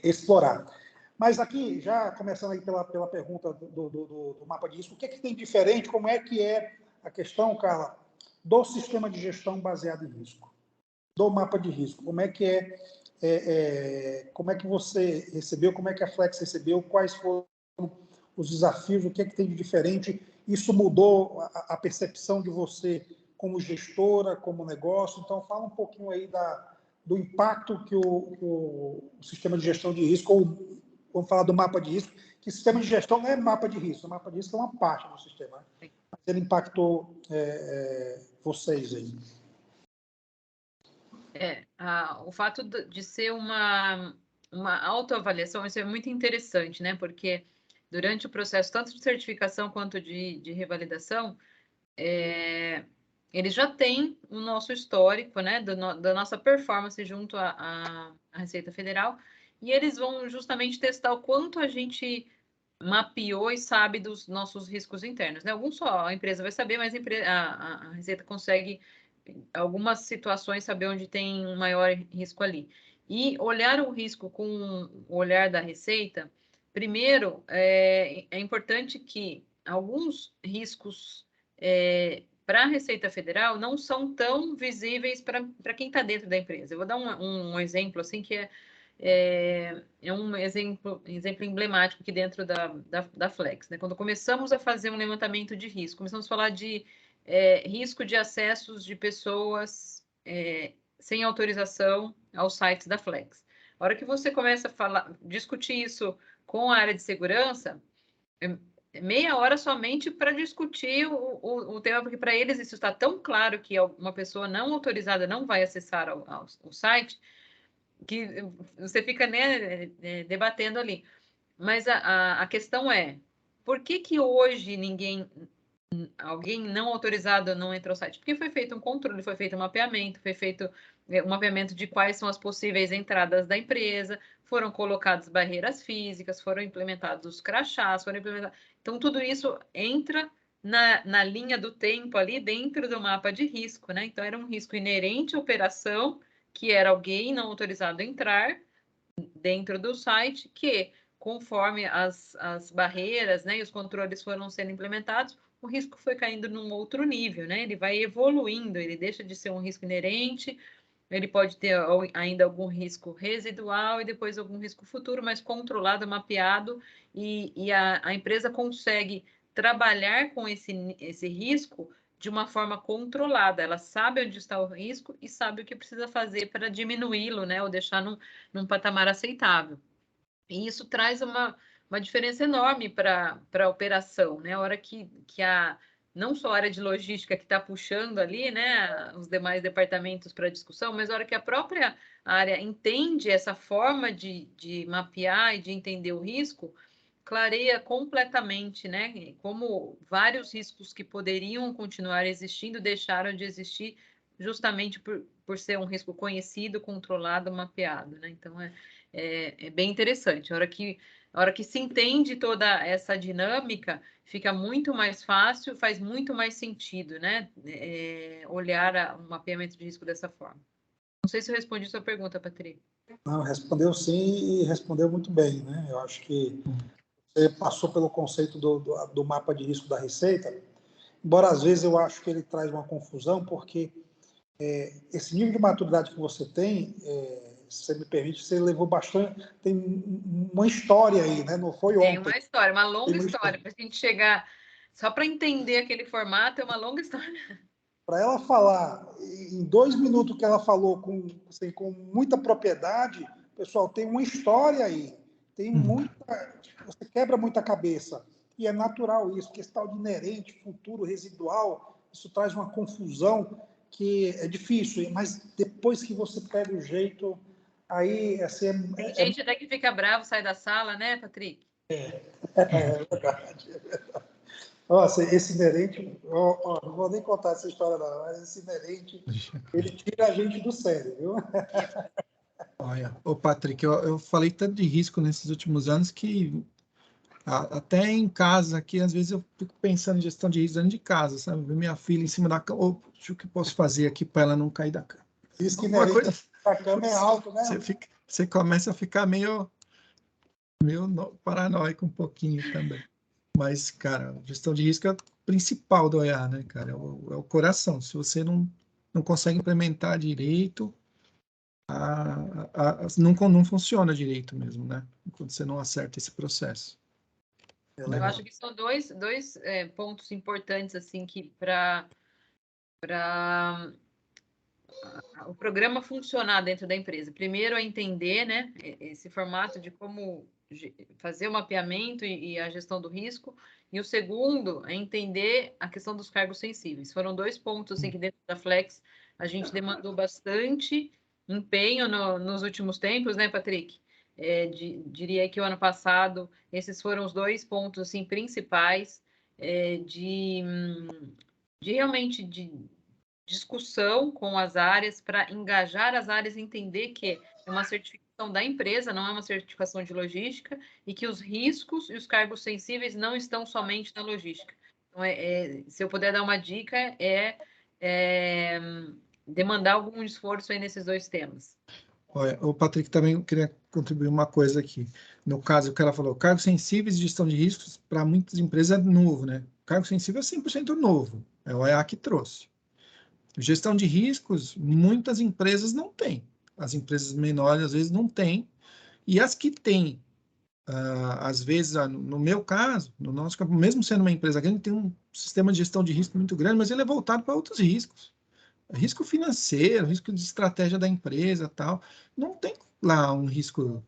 explorar. Mas aqui, já começando aí pela pergunta do mapa de risco, o que é que tem diferente, como é que é a questão, Carla, do sistema de gestão baseado em risco, do mapa de risco, como é que como é que você recebeu, como é que a Flex recebeu, quais foram os desafios, o que é que tem de diferente, isso mudou a percepção de você como gestora, como negócio, então fala um pouquinho aí do impacto que o sistema de gestão de risco, ou vamos falar do mapa de risco, que sistema de gestão não é mapa de risco, o mapa de risco é uma parte do sistema, né? Mas ele impactou vocês aí. O fato de ser uma autoavaliação, isso é muito interessante, né? Porque durante o processo, tanto de certificação quanto de revalidação, eles já têm o nosso histórico, né? Da nossa performance junto à Receita Federal, e eles vão justamente testar o quanto a gente mapeou e sabe dos nossos riscos internos, né? Alguns só a empresa vai saber, mas a Receita consegue, em algumas situações, saber onde tem um maior risco ali. E olhar o risco com o olhar da Receita, primeiro, é importante que alguns riscos para a Receita Federal não são tão visíveis para quem está dentro da empresa. Eu vou dar um exemplo, assim, que é um exemplo emblemático aqui dentro da Flex, né? Quando começamos a fazer um levantamento de risco, começamos a falar de risco de acessos de pessoas sem autorização aos sites da Flex. A hora que você começa a discutir isso com a área de segurança, meia hora somente para discutir o tema, porque para eles isso está tão claro que uma pessoa não autorizada não vai acessar o site, que você fica, né, debatendo ali. Mas a questão é, por que hoje alguém não autorizado não entra no site? Porque foi feito um controle, foi feito um mapeamento, foi feito um mapeamento de quais são as possíveis entradas da empresa, foram colocadas barreiras físicas, foram implementados os crachás, então tudo isso entra na linha do tempo ali dentro do mapa de risco, né? Então era um risco inerente à operação, que era alguém não autorizado a entrar dentro do site, que conforme as barreiras, né, e os controles foram sendo implementados, o risco foi caindo num outro nível, né? Ele vai evoluindo, ele deixa de ser um risco inerente, ele pode ter ainda algum risco residual e depois algum risco futuro, mas controlado, mapeado, e a empresa consegue trabalhar com esse risco de uma forma controlada. Ela sabe onde está o risco e sabe o que precisa fazer para diminuí-lo, né? Ou deixar num patamar aceitável. E isso traz uma diferença enorme para a operação, né? A hora que não só a área de logística que está puxando ali, né, os demais departamentos para discussão, mas a hora que a própria área entende essa forma de mapear e de entender o risco, clareia completamente, né? Como vários riscos que poderiam continuar existindo deixaram de existir justamente por ser um risco conhecido, controlado, mapeado, né? Então, é bem interessante. A hora que se entende toda essa dinâmica, fica muito mais fácil, faz muito mais sentido, né? Olhar o mapeamento de risco dessa forma. Não sei se eu respondi a sua pergunta, Patrick. Não, respondeu sim e respondeu muito bem, né? Eu acho que você passou pelo conceito do mapa de risco da Receita, embora às vezes eu acho que ele traz uma confusão, porque esse nível de maturidade que você tem, se você me permite, você levou bastante, tem uma história aí, né? Não foi ontem. Tem uma história, uma longa história, para a gente chegar, só para entender aquele formato, é uma longa história. Para ela falar em 2 minutos que ela falou assim, com muita propriedade, pessoal, tem uma história aí, tem muita, você quebra muita cabeça, e é natural isso, que esse tal de inerente, futuro, residual, isso traz uma confusão que é difícil, mas depois que você pega o jeito, aí assim, tem gente até que fica bravo, sai da sala, né, Patrick? É verdade, é verdade. Nossa, esse inerente, não vou nem contar essa história não, mas esse inerente, ele tira a gente do sério, viu? Olha, ô Patrick, eu falei tanto de risco nesses últimos anos que Até em casa, aqui, às vezes eu fico pensando em gestão de risco dentro de casa, sabe? Ver minha filha em cima da cama, o que eu posso fazer aqui para ela não cair da cama? Risco Uma inerente coisa, da cama é alto, né? você começa a ficar meio paranoico um pouquinho também. Mas, cara, gestão de risco é o principal do OEA, né, cara? É o coração. Se você não consegue implementar direito, não funciona direito mesmo, né? Quando você não acerta esse processo. Eu acho que são dois pontos importantes, assim, que para o programa funcionar dentro da empresa. Primeiro é entender, né, esse formato de como fazer o mapeamento e a gestão do risco. E o segundo é entender a questão dos cargos sensíveis. Foram dois pontos assim, que dentro da Flex a gente demandou bastante empenho nos últimos tempos, né, Patrick? Diria que o ano passado esses foram os dois pontos assim, principais de realmente de discussão com as áreas para engajar as áreas e entender que é uma certificação da empresa, não é uma certificação de logística, e que os riscos e os cargos sensíveis não estão somente na logística. Então, se eu puder dar uma dica, demandar algum esforço aí nesses dois temas. Olha, o Patrick também queria contribuir uma coisa aqui. No caso, o que ela falou, cargos sensíveis e gestão de riscos, para muitas empresas é novo, né? Cargo sensível é 100% novo, é o OEA que trouxe. Gestão de riscos, muitas empresas não têm. As empresas menores, às vezes, não têm. E as que têm, às vezes, no meu caso, no nosso campo, mesmo sendo uma empresa grande, tem um sistema de gestão de risco muito grande, mas ele é voltado para outros riscos. Risco financeiro, risco de estratégia da empresa, tal. Não tem lá um risco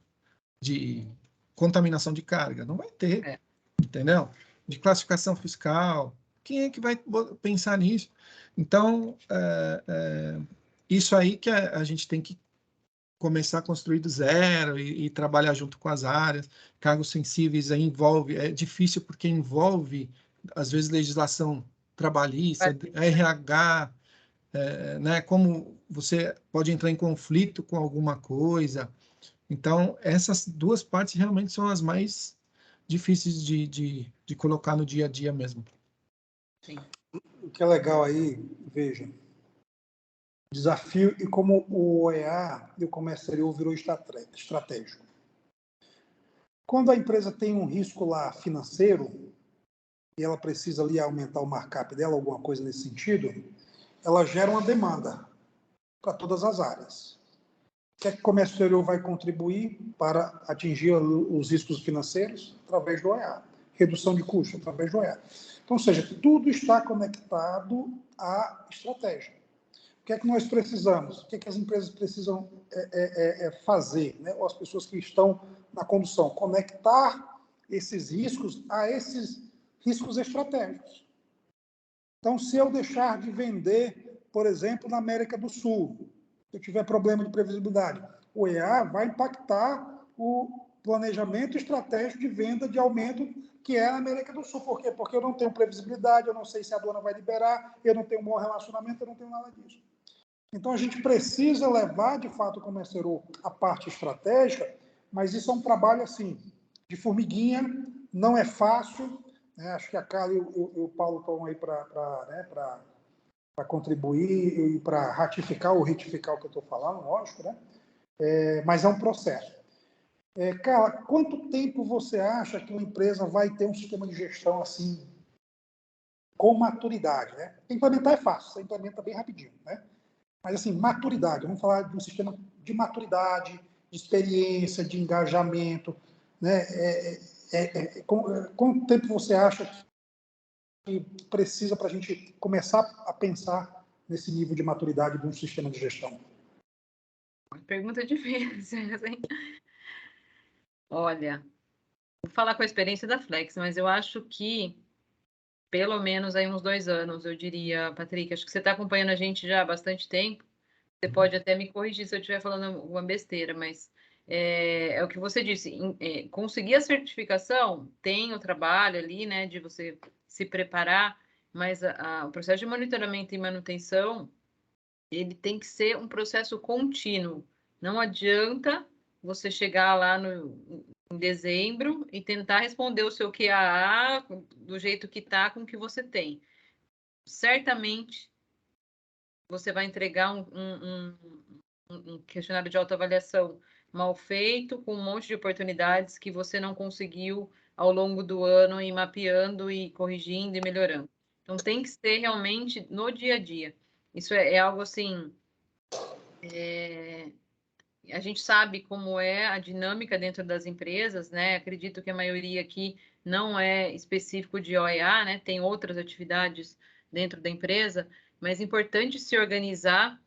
de contaminação de carga, não vai ter, entendeu? De classificação fiscal, quem é que vai pensar nisso? Então, isso aí que a gente tem que começar a construir do zero e trabalhar junto com as áreas. Cargos sensíveis aí é difícil porque envolve, às vezes, legislação trabalhista, RH, né? Como você pode entrar em conflito com alguma coisa. Então, essas duas partes realmente são as mais difíceis de colocar no dia a dia mesmo. Sim. O que é legal aí, veja, desafio e como o OEA e o comércio exterior virou estratégico. Quando a empresa tem um risco lá financeiro e ela precisa ali aumentar o markup dela, alguma coisa nesse sentido, ela gera uma demanda para todas as áreas. O que é que o comércio exterior vai contribuir para atingir os riscos financeiros? Através do OEA. Redução de custos através do OEA. Então, ou seja, tudo está conectado à estratégia. O que é que nós precisamos? O que é que as empresas precisam fazer? Né? Ou as pessoas que estão na condução? Conectar esses riscos a esses riscos estratégicos. Então, se eu deixar de vender, por exemplo, na América do Sul, se eu tiver problema de previsibilidade, o EA vai impactar o planejamento estratégico de venda de aumento que é a América do Sul. Por quê? Porque eu não tenho previsibilidade, eu não sei se a aduana vai liberar, eu não tenho um bom relacionamento, eu não tenho nada disso. Então, a gente precisa levar, de fato, como exterior, a parte estratégica, mas isso é um trabalho, assim, de formiguinha, não é fácil, né? Acho que a Carla e o Paulo estão aí para contribuir e para ratificar ou retificar o que eu estou falando, lógico, né? Mas é um processo. Carla, quanto tempo você acha que uma empresa vai ter um sistema de gestão assim, com maturidade, né? Implementar é fácil, você implementa bem rapidinho, né? Mas, assim, maturidade, vamos falar de um sistema de maturidade, de experiência, de engajamento, né? Quanto tempo você acha que precisa para a gente começar a pensar nesse nível de maturidade de um sistema de gestão? Pergunta difícil, hein? Olha, vou falar com a experiência da Flex, mas eu acho que pelo menos aí uns 2 anos, eu diria, Patrick. Acho que você está acompanhando a gente já há bastante tempo. Você pode até me corrigir se eu estiver falando alguma besteira, mas é o que você disse. Conseguir a certificação tem o trabalho ali, né, de você se preparar, mas o processo de monitoramento e manutenção, ele tem que ser um processo contínuo. Não adianta você chegar lá em dezembro e tentar responder o seu QAA do jeito que está com o que você tem. Certamente, você vai entregar um questionário de autoavaliação mal feito, com um monte de oportunidades que você não conseguiu ao longo do ano ir mapeando e corrigindo e melhorando. Então, tem que ser realmente no dia a dia. Isso é algo assim... A gente sabe como é a dinâmica dentro das empresas, né? Acredito que a maioria aqui não é específico de OEA, né? Tem outras atividades dentro da empresa, mas é importante se organizar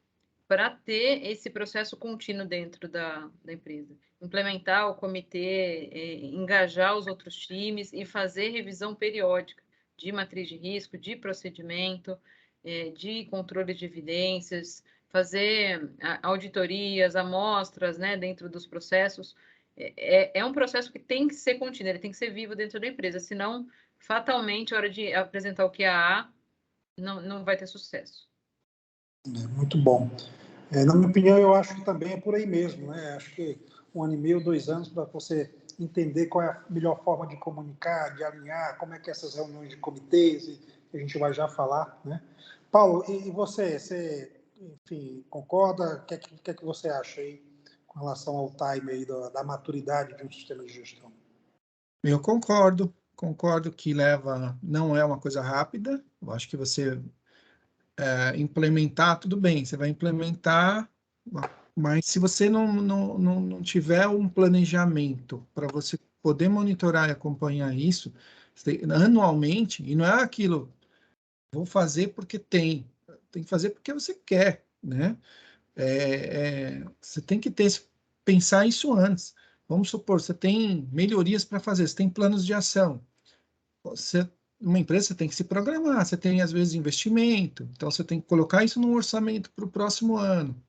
para ter esse processo contínuo dentro da empresa. Implementar o comitê, engajar os outros times e fazer revisão periódica de matriz de risco, de procedimento, de controle de evidências, fazer auditorias, amostras, né, dentro dos processos. É um processo que tem que ser contínuo, ele tem que ser vivo dentro da empresa, senão, fatalmente, a hora de apresentar o QAA, não vai ter sucesso. Muito bom. Na minha opinião, eu acho que também é por aí mesmo, né? Acho que 1 ano e meio, 2 anos, para você entender qual é a melhor forma de comunicar, de alinhar, como é que essas reuniões de comitês, que a gente vai já falar, né? Paulo, e você, enfim, concorda? O que é que você acha aí com relação ao time aí da maturidade de um sistema de gestão? Eu concordo que não é uma coisa rápida. Eu acho que você implementar, tudo bem, você vai implementar, mas se você não tiver um planejamento para você poder monitorar e acompanhar isso, anualmente, e não é aquilo, vou fazer porque tem que fazer porque você quer, né? Você tem que pensar isso antes. Vamos supor, você tem melhorias para fazer, você tem planos de ação. Uma empresa, você tem que se programar, você tem, às vezes, investimento, então você tem que colocar isso no orçamento para o próximo ano,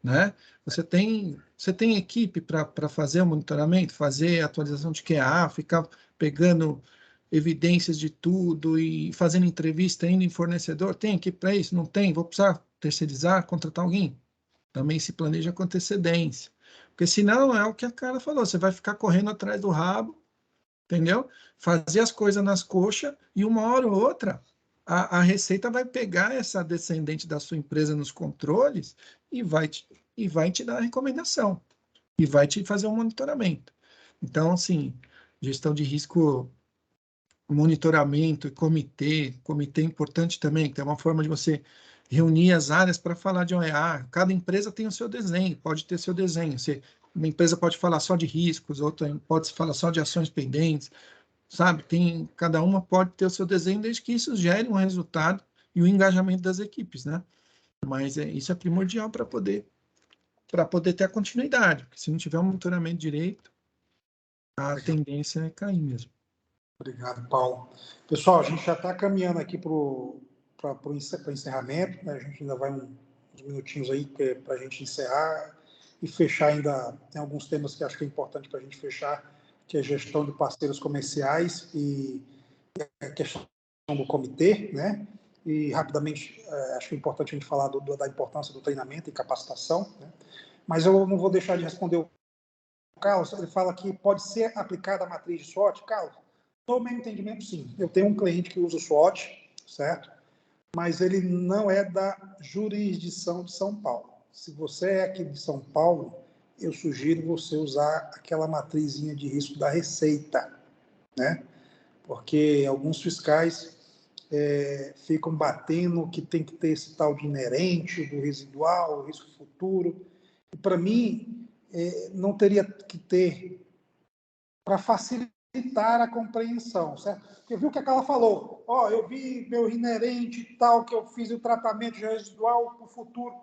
né? Você tem equipe para fazer o monitoramento, fazer a atualização de QA, ficar pegando evidências de tudo e fazendo entrevista indo em fornecedor, tem equipe para isso? Não tem? Vou precisar terceirizar, contratar alguém? Também se planeja com antecedência. Porque senão é o que a cara falou, você vai ficar correndo atrás do rabo, entendeu? Fazer as coisas nas coxas e uma hora ou outra a Receita vai pegar essa descendente da sua empresa nos controles e vai te dar a recomendação e vai te fazer um monitoramento. Então, assim, gestão de risco, monitoramento e comitê é importante também, que é uma forma de você reunir as áreas para falar de OEA. Cada empresa tem o seu desenho, pode ter seu desenho. Uma empresa pode falar só de riscos, outra pode falar só de ações pendentes, sabe? Cada uma pode ter o seu desenho desde que isso gere um resultado e o engajamento das equipes, né? Mas isso é primordial para poder ter a continuidade, porque se não tiver um monitoramento direito, a tendência é cair mesmo. Obrigado, Paulo. Pessoal, a gente já está caminhando aqui para o encerramento, né? A gente ainda vai uns minutinhos aí para a gente encerrar e fechar ainda. Tem alguns temas que acho que é importante para a gente fechar, que é gestão de parceiros comerciais e a questão do comitê, né? E, rapidamente, acho que é importante a gente falar da importância do treinamento e capacitação, né? Mas eu não vou deixar de responder o Carlos. Ele fala que pode ser aplicada a matriz de SWOT. Carlos, no meu entendimento, sim. Eu tenho um cliente que usa o SWOT, certo? Mas ele não é da jurisdição de São Paulo. Se você é aqui de São Paulo, eu sugiro você usar aquela matrizinha de risco da Receita, né? Porque alguns fiscais ficam batendo que tem que ter esse tal de inerente, do residual, o risco futuro. E, para mim, não teria que ter para facilitar a compreensão, certo? Porque viu o que ela falou? Eu vi meu inerente e tal, que eu fiz o tratamento de residual para o futuro.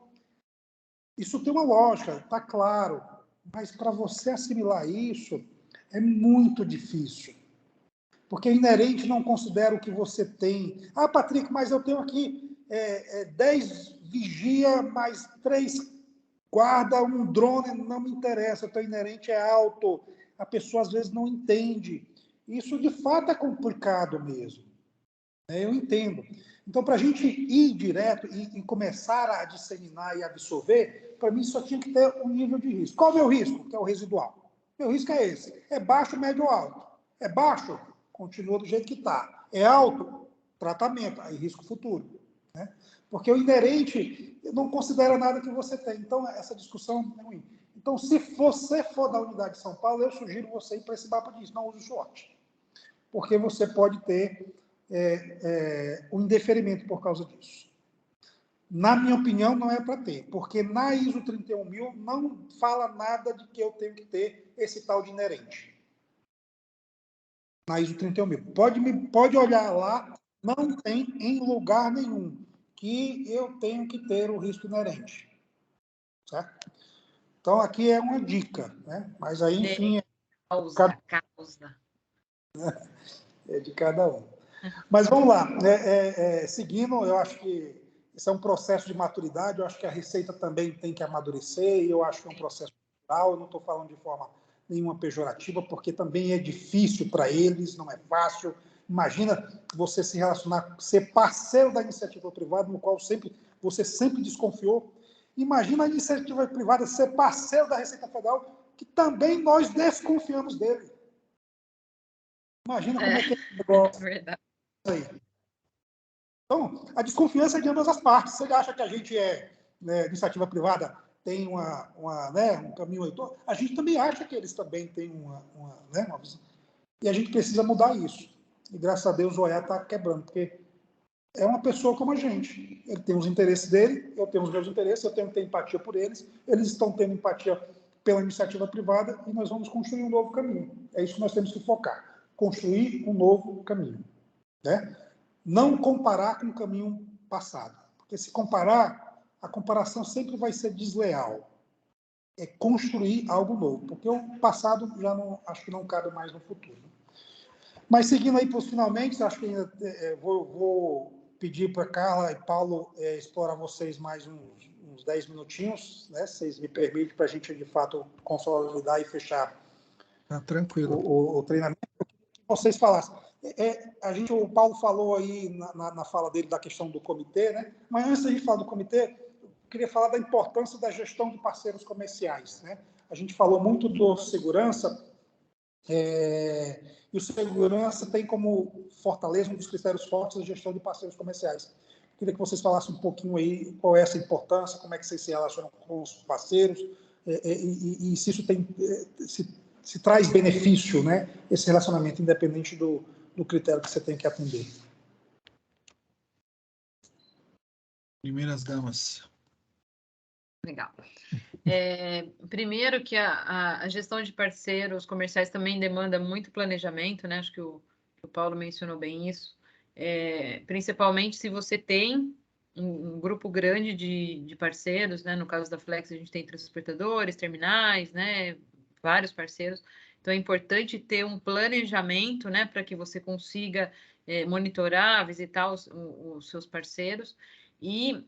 Isso tem uma lógica, está claro. Mas para você assimilar isso, é muito difícil. Porque inerente não considera o que você tem. Ah, Patrick, mas eu tenho aqui 10 vigia, mais 3 guarda, um drone, não me interessa, o teu inerente é alto. A pessoa às vezes não entende. Isso de fato é complicado mesmo. Eu entendo. Então, para a gente ir direto e começar a disseminar e absorver, para mim só tinha que ter um nível de risco. Qual é o meu risco? Que é o residual. Meu risco é esse. É baixo, médio ou alto. É baixo, continua do jeito que está. É alto, tratamento, aí risco futuro. Né? Porque o inerente não considera nada que você tem. Então, essa discussão é ruim. Então, se você for da unidade de São Paulo, eu sugiro você ir para esse mapa disso, não use o short. Porque você pode ter um indeferimento por causa disso. Na minha opinião, não é para ter, porque na ISO 31000 não fala nada de que eu tenho que ter esse tal de inerente. Na ISO 31000. Pode olhar lá, não tem em lugar nenhum que eu tenho que ter o risco inerente. Certo? Então, aqui é uma dica, né? Mas aí, enfim... Causa. É de cada um. Mas vamos lá. Seguindo, eu acho que esse é um processo de maturidade, eu acho que a Receita também tem que amadurecer, e eu acho que é um processo natural, eu não estou falando de forma nenhuma pejorativa, porque também é difícil para eles, não é fácil. Imagina você se relacionar, ser parceiro da iniciativa privada, no qual você sempre desconfiou. Imagina a iniciativa privada ser parceiro da Receita Federal, que também nós desconfiamos dele. Imagina como é que é o negócio. Verdade. Aí. Então, a desconfiança é de ambas as partes. Você acha que a gente iniciativa privada, tem um caminho leitor? A gente também acha que eles também têm uma visão. E a gente precisa mudar isso. E graças a Deus o OEA está quebrando, porque é uma pessoa como a gente. Ele tem os interesses dele, eu tenho os meus interesses, eu tenho que ter empatia por eles estão tendo empatia pela iniciativa privada e nós vamos construir um novo caminho. É isso que nós temos que focar. Construir um novo caminho. Né? Não comparar com o caminho passado. Porque se comparar, a comparação sempre vai ser desleal. É construir algo novo. Porque o passado já acho que não cabe mais no futuro. Mas seguindo aí para os finalmente, acho que ainda vou pedir para Carla e Paulo explorar vocês mais uns 10 minutinhos, né? Vocês me permitem para a gente, de fato, consolidar e fechar tranquilo. O treinamento. Vocês falassem. O Paulo falou aí na fala dele da questão do comitê, né? Mas antes de falar do comitê, eu queria falar da importância da gestão de parceiros comerciais, né? A gente falou muito do segurança, e o segurança tem como fortaleza um dos critérios fortes a gestão de parceiros comerciais. Eu queria que vocês falassem um pouquinho aí qual é essa importância, como é que vocês se relacionam com os parceiros, e se isso tem... se traz benefício, né, esse relacionamento, independente do critério que você tem que atender. Primeiras damas. Legal. Primeiro que a gestão de parceiros comerciais também demanda muito planejamento, né? Acho que o Paulo mencionou bem isso. Principalmente se você tem um grupo grande de parceiros, né? No caso da Flex, a gente tem transportadores, terminais, né? Vários parceiros. Então, é importante ter um planejamento, né? Para que você consiga monitorar, visitar os seus parceiros. E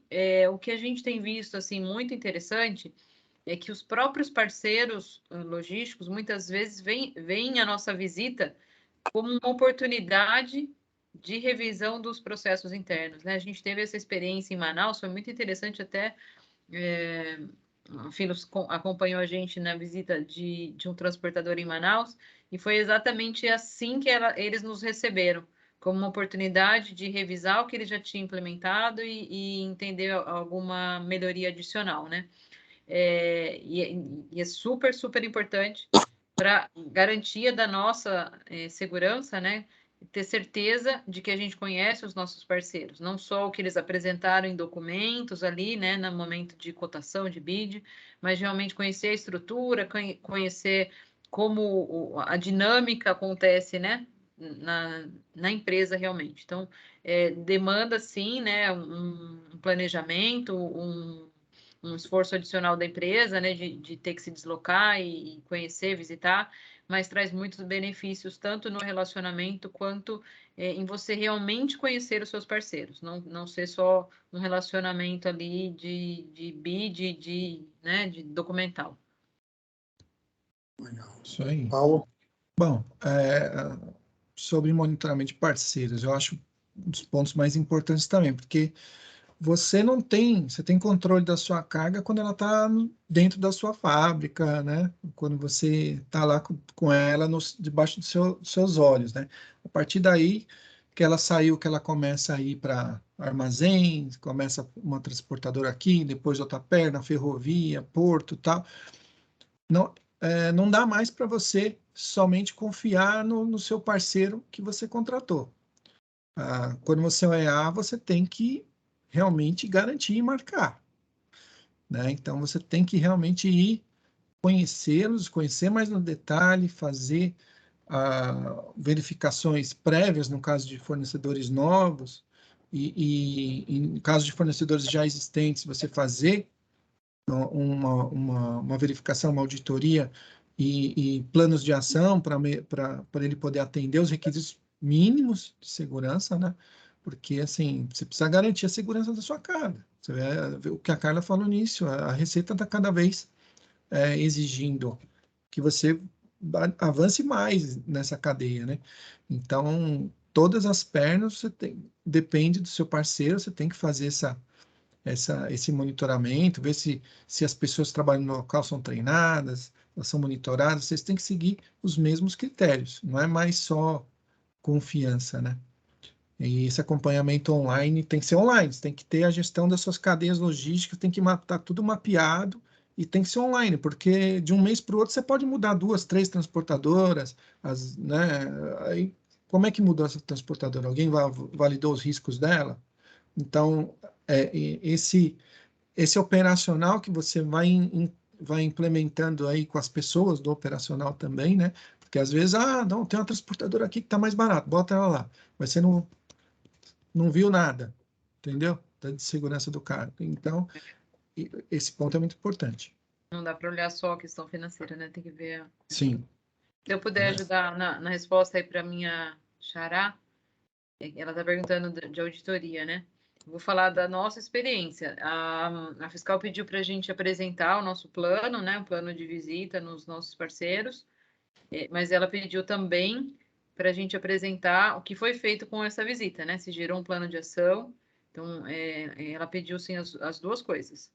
o que a gente tem visto, assim, muito interessante é que os próprios parceiros logísticos muitas vezes veem a nossa visita como uma oportunidade de revisão dos processos internos, né? A gente teve essa experiência em Manaus, foi muito interessante até. O Filos acompanhou a gente na visita de um transportador em Manaus e foi exatamente assim que eles nos receberam, como uma oportunidade de revisar o que eles já tinham implementado e entender alguma melhoria adicional, né? E é super, super importante para garantia da nossa segurança, né? Ter certeza de que a gente conhece os nossos parceiros, não só o que eles apresentaram em documentos ali, né, no momento de cotação, de bid, mas realmente conhecer a estrutura, conhecer como a dinâmica acontece, né, na empresa realmente. Então, demanda, sim, né, um planejamento, um esforço adicional da empresa, né, de ter que se deslocar e conhecer, visitar, mas traz muitos benefícios, tanto no relacionamento, quanto em você realmente conhecer os seus parceiros, não ser só um relacionamento ali de bid, né, de documental. Legal. Isso aí. Paulo? Bom, sobre monitoramento de parceiros, eu acho um dos pontos mais importantes também, porque você tem controle da sua carga quando ela está dentro da sua fábrica, né? Quando você está lá com ela debaixo dos seus olhos, né? A partir daí que ela saiu, que ela começa a ir para armazém, começa uma transportadora aqui, depois outra perna, ferrovia, porto, tal. Não dá mais para você somente confiar no seu parceiro que você contratou. Quando você olhar, você tem que realmente garantir e marcar, né? Então, você tem que realmente ir conhecê-los, conhecer mais no detalhe, fazer verificações prévias no caso de fornecedores novos e no caso de fornecedores já existentes, você fazer uma verificação, uma auditoria e planos de ação para ele poder atender os requisitos mínimos de segurança, né? Porque, assim, você precisa garantir a segurança da sua carga. Você vê o que a Carla falou nisso, a Receita está cada vez exigindo que você avance mais nessa cadeia, né? Então, todas as pernas, depende do seu parceiro, você tem que fazer esse monitoramento, ver se as pessoas que trabalham no local são treinadas, elas são monitoradas, vocês têm que seguir os mesmos critérios, não é mais só confiança, né? E esse acompanhamento online tem que ser online, você tem que ter a gestão das suas cadeias logísticas, tem que estar tudo mapeado e tem que ser online, porque de um mês para o outro você pode mudar 2, 3 transportadoras, né? Aí, como é que mudou essa transportadora? Alguém validou os riscos dela? Então, esse operacional que você vai implementando aí com as pessoas do operacional também, né? Porque às vezes, não, tem uma transportadora aqui que está mais barato, bota ela lá. Mas você não viu nada, entendeu? Da segurança do carro. Então, esse ponto é muito importante. Não dá para olhar só a questão financeira, né? Tem que ver. Sim. Se eu puder ajudar na resposta aí para minha xará, ela está perguntando de auditoria, né? Vou falar da nossa experiência. A fiscal pediu para a gente apresentar o nosso plano, né? O plano de visita nos nossos parceiros, mas ela pediu também para a gente apresentar o que foi feito com essa visita, né? Se gerou um plano de ação. Então, ela pediu, sim, as duas coisas.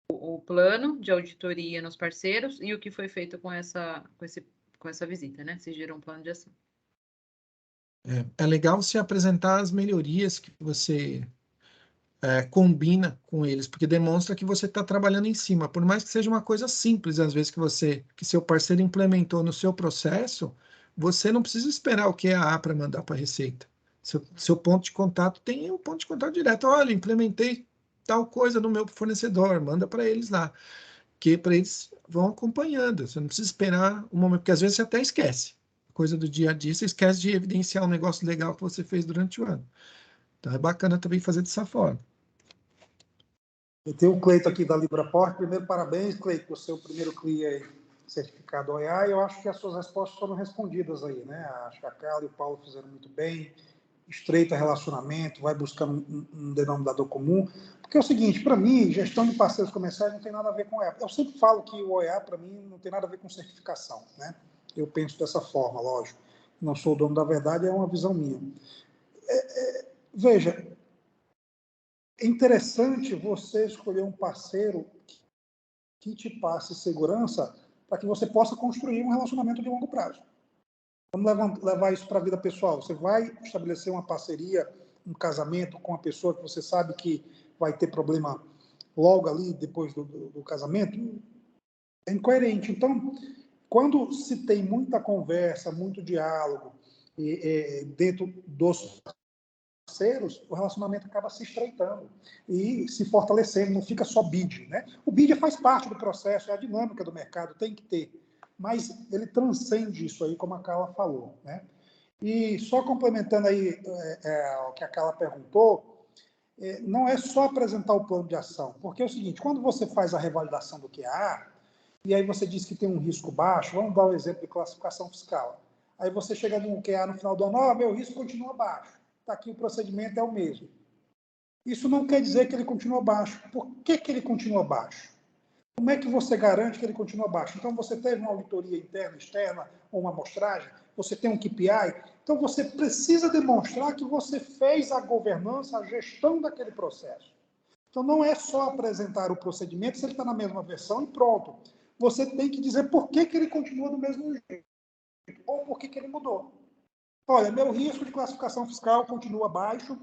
O plano de auditoria nos parceiros e o que foi feito com essa visita, né? Se gerou um plano de ação. É legal você apresentar as melhorias que você combina com eles, porque demonstra que você está trabalhando em cima, por mais que seja uma coisa simples, às vezes que seu parceiro implementou no seu processo, você não precisa esperar o QAA para mandar para a Receita. Seu ponto de contato tem um ponto de contato direto. Olha, implementei tal coisa no meu fornecedor, manda para eles lá, que para eles vão acompanhando. Você não precisa esperar um momento, porque às vezes você até esquece. Coisa do dia a dia, você esquece de evidenciar um negócio legal que você fez durante o ano. Então é bacana também fazer dessa forma. Eu tenho o Cleito aqui da LibraPort. Primeiro, parabéns, Cleito, por ser o primeiro CLIA certificado OEA. Eu acho que as suas respostas foram respondidas aí, né? Acho que a Carla e o Paulo fizeram muito bem. Estreita relacionamento, vai buscando um denominador comum. Porque é o seguinte, para mim, gestão de parceiros comerciais não tem nada a ver com OEA. Eu sempre falo que o OEA, para mim, não tem nada a ver com certificação, né? Eu penso dessa forma, lógico. Não sou o dono da verdade, é uma visão minha. Veja, é interessante você escolher um parceiro que te passe segurança para que você possa construir um relacionamento de longo prazo. Vamos levar isso para a vida pessoal. Você vai estabelecer uma parceria, um casamento com uma pessoa que você sabe que vai ter problema logo ali, depois do casamento? É incoerente. Então, quando se tem muita conversa, muito diálogo dentro dos parceiros, o relacionamento acaba se estreitando e se fortalecendo, não fica só bid, né? O bid faz parte do processo, é a dinâmica do mercado, tem que ter, mas ele transcende isso aí, como a Carla falou, né? E só complementando aí o que a Carla perguntou, não é só apresentar o plano de ação, porque é o seguinte, quando você faz a revalidação do QA, e aí você diz que tem um risco baixo, vamos dar o exemplo de classificação fiscal, aí você chega num QA no final do ano, meu risco continua baixo. Está aqui, o procedimento é o mesmo. Isso não quer dizer que ele continua baixo. Por que ele continua baixo? Como é que você garante que ele continua baixo? Então, você teve uma auditoria interna, externa, ou uma amostragem, você tem um KPI, então você precisa demonstrar que você fez a governança, a gestão daquele processo. Então, não é só apresentar o procedimento, se ele está na mesma versão e pronto. Você tem que dizer por que ele continua do mesmo jeito, ou por que ele mudou. Olha, meu risco de classificação fiscal continua baixo,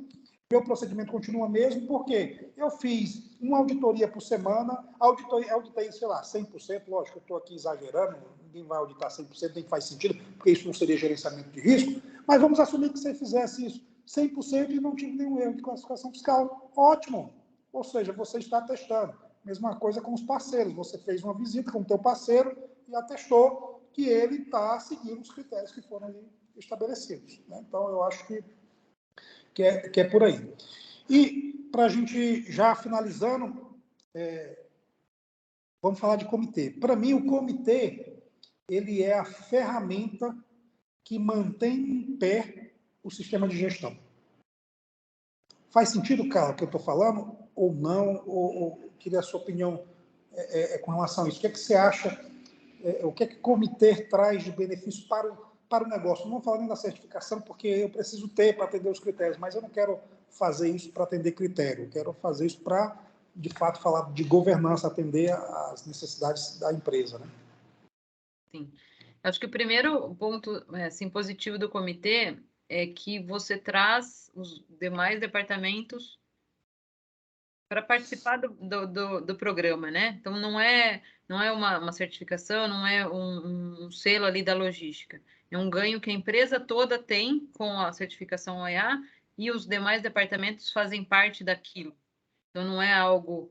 meu procedimento continua mesmo, porque eu fiz uma auditoria por semana, auditei, sei lá, 100%, lógico, eu estou aqui exagerando, ninguém vai auditar 100%, nem faz sentido, porque isso não seria gerenciamento de risco, mas vamos assumir que você fizesse isso 100% e não tive nenhum erro de classificação fiscal. Ótimo! Ou seja, você está testando. Mesma coisa com os parceiros, você fez uma visita com o teu parceiro e atestou que ele está seguindo os critérios que foram ali estabelecidos. Né? Então, eu acho que é por aí. E, para a gente já finalizando, vamos falar de comitê. Para mim, o comitê ele é a ferramenta que mantém em pé o sistema de gestão. Faz sentido, cara, o que eu estou falando? Ou não? Ou queria a sua opinião com relação a isso. O que é que você acha? O que é que o comitê traz de benefício para o negócio? Não vou falar nem da certificação, porque eu preciso ter para atender os critérios, mas eu não quero fazer isso para atender critério. Eu quero fazer isso para, de fato, falar de governança, atender às necessidades da empresa, né? Sim. Acho que o primeiro ponto assim, positivo do comitê é que você traz os demais departamentos para participar do programa, né? Então, não é uma certificação, não é um selo ali da logística. É um ganho que a empresa toda tem com a certificação OEA e os demais departamentos fazem parte daquilo. Então, não é algo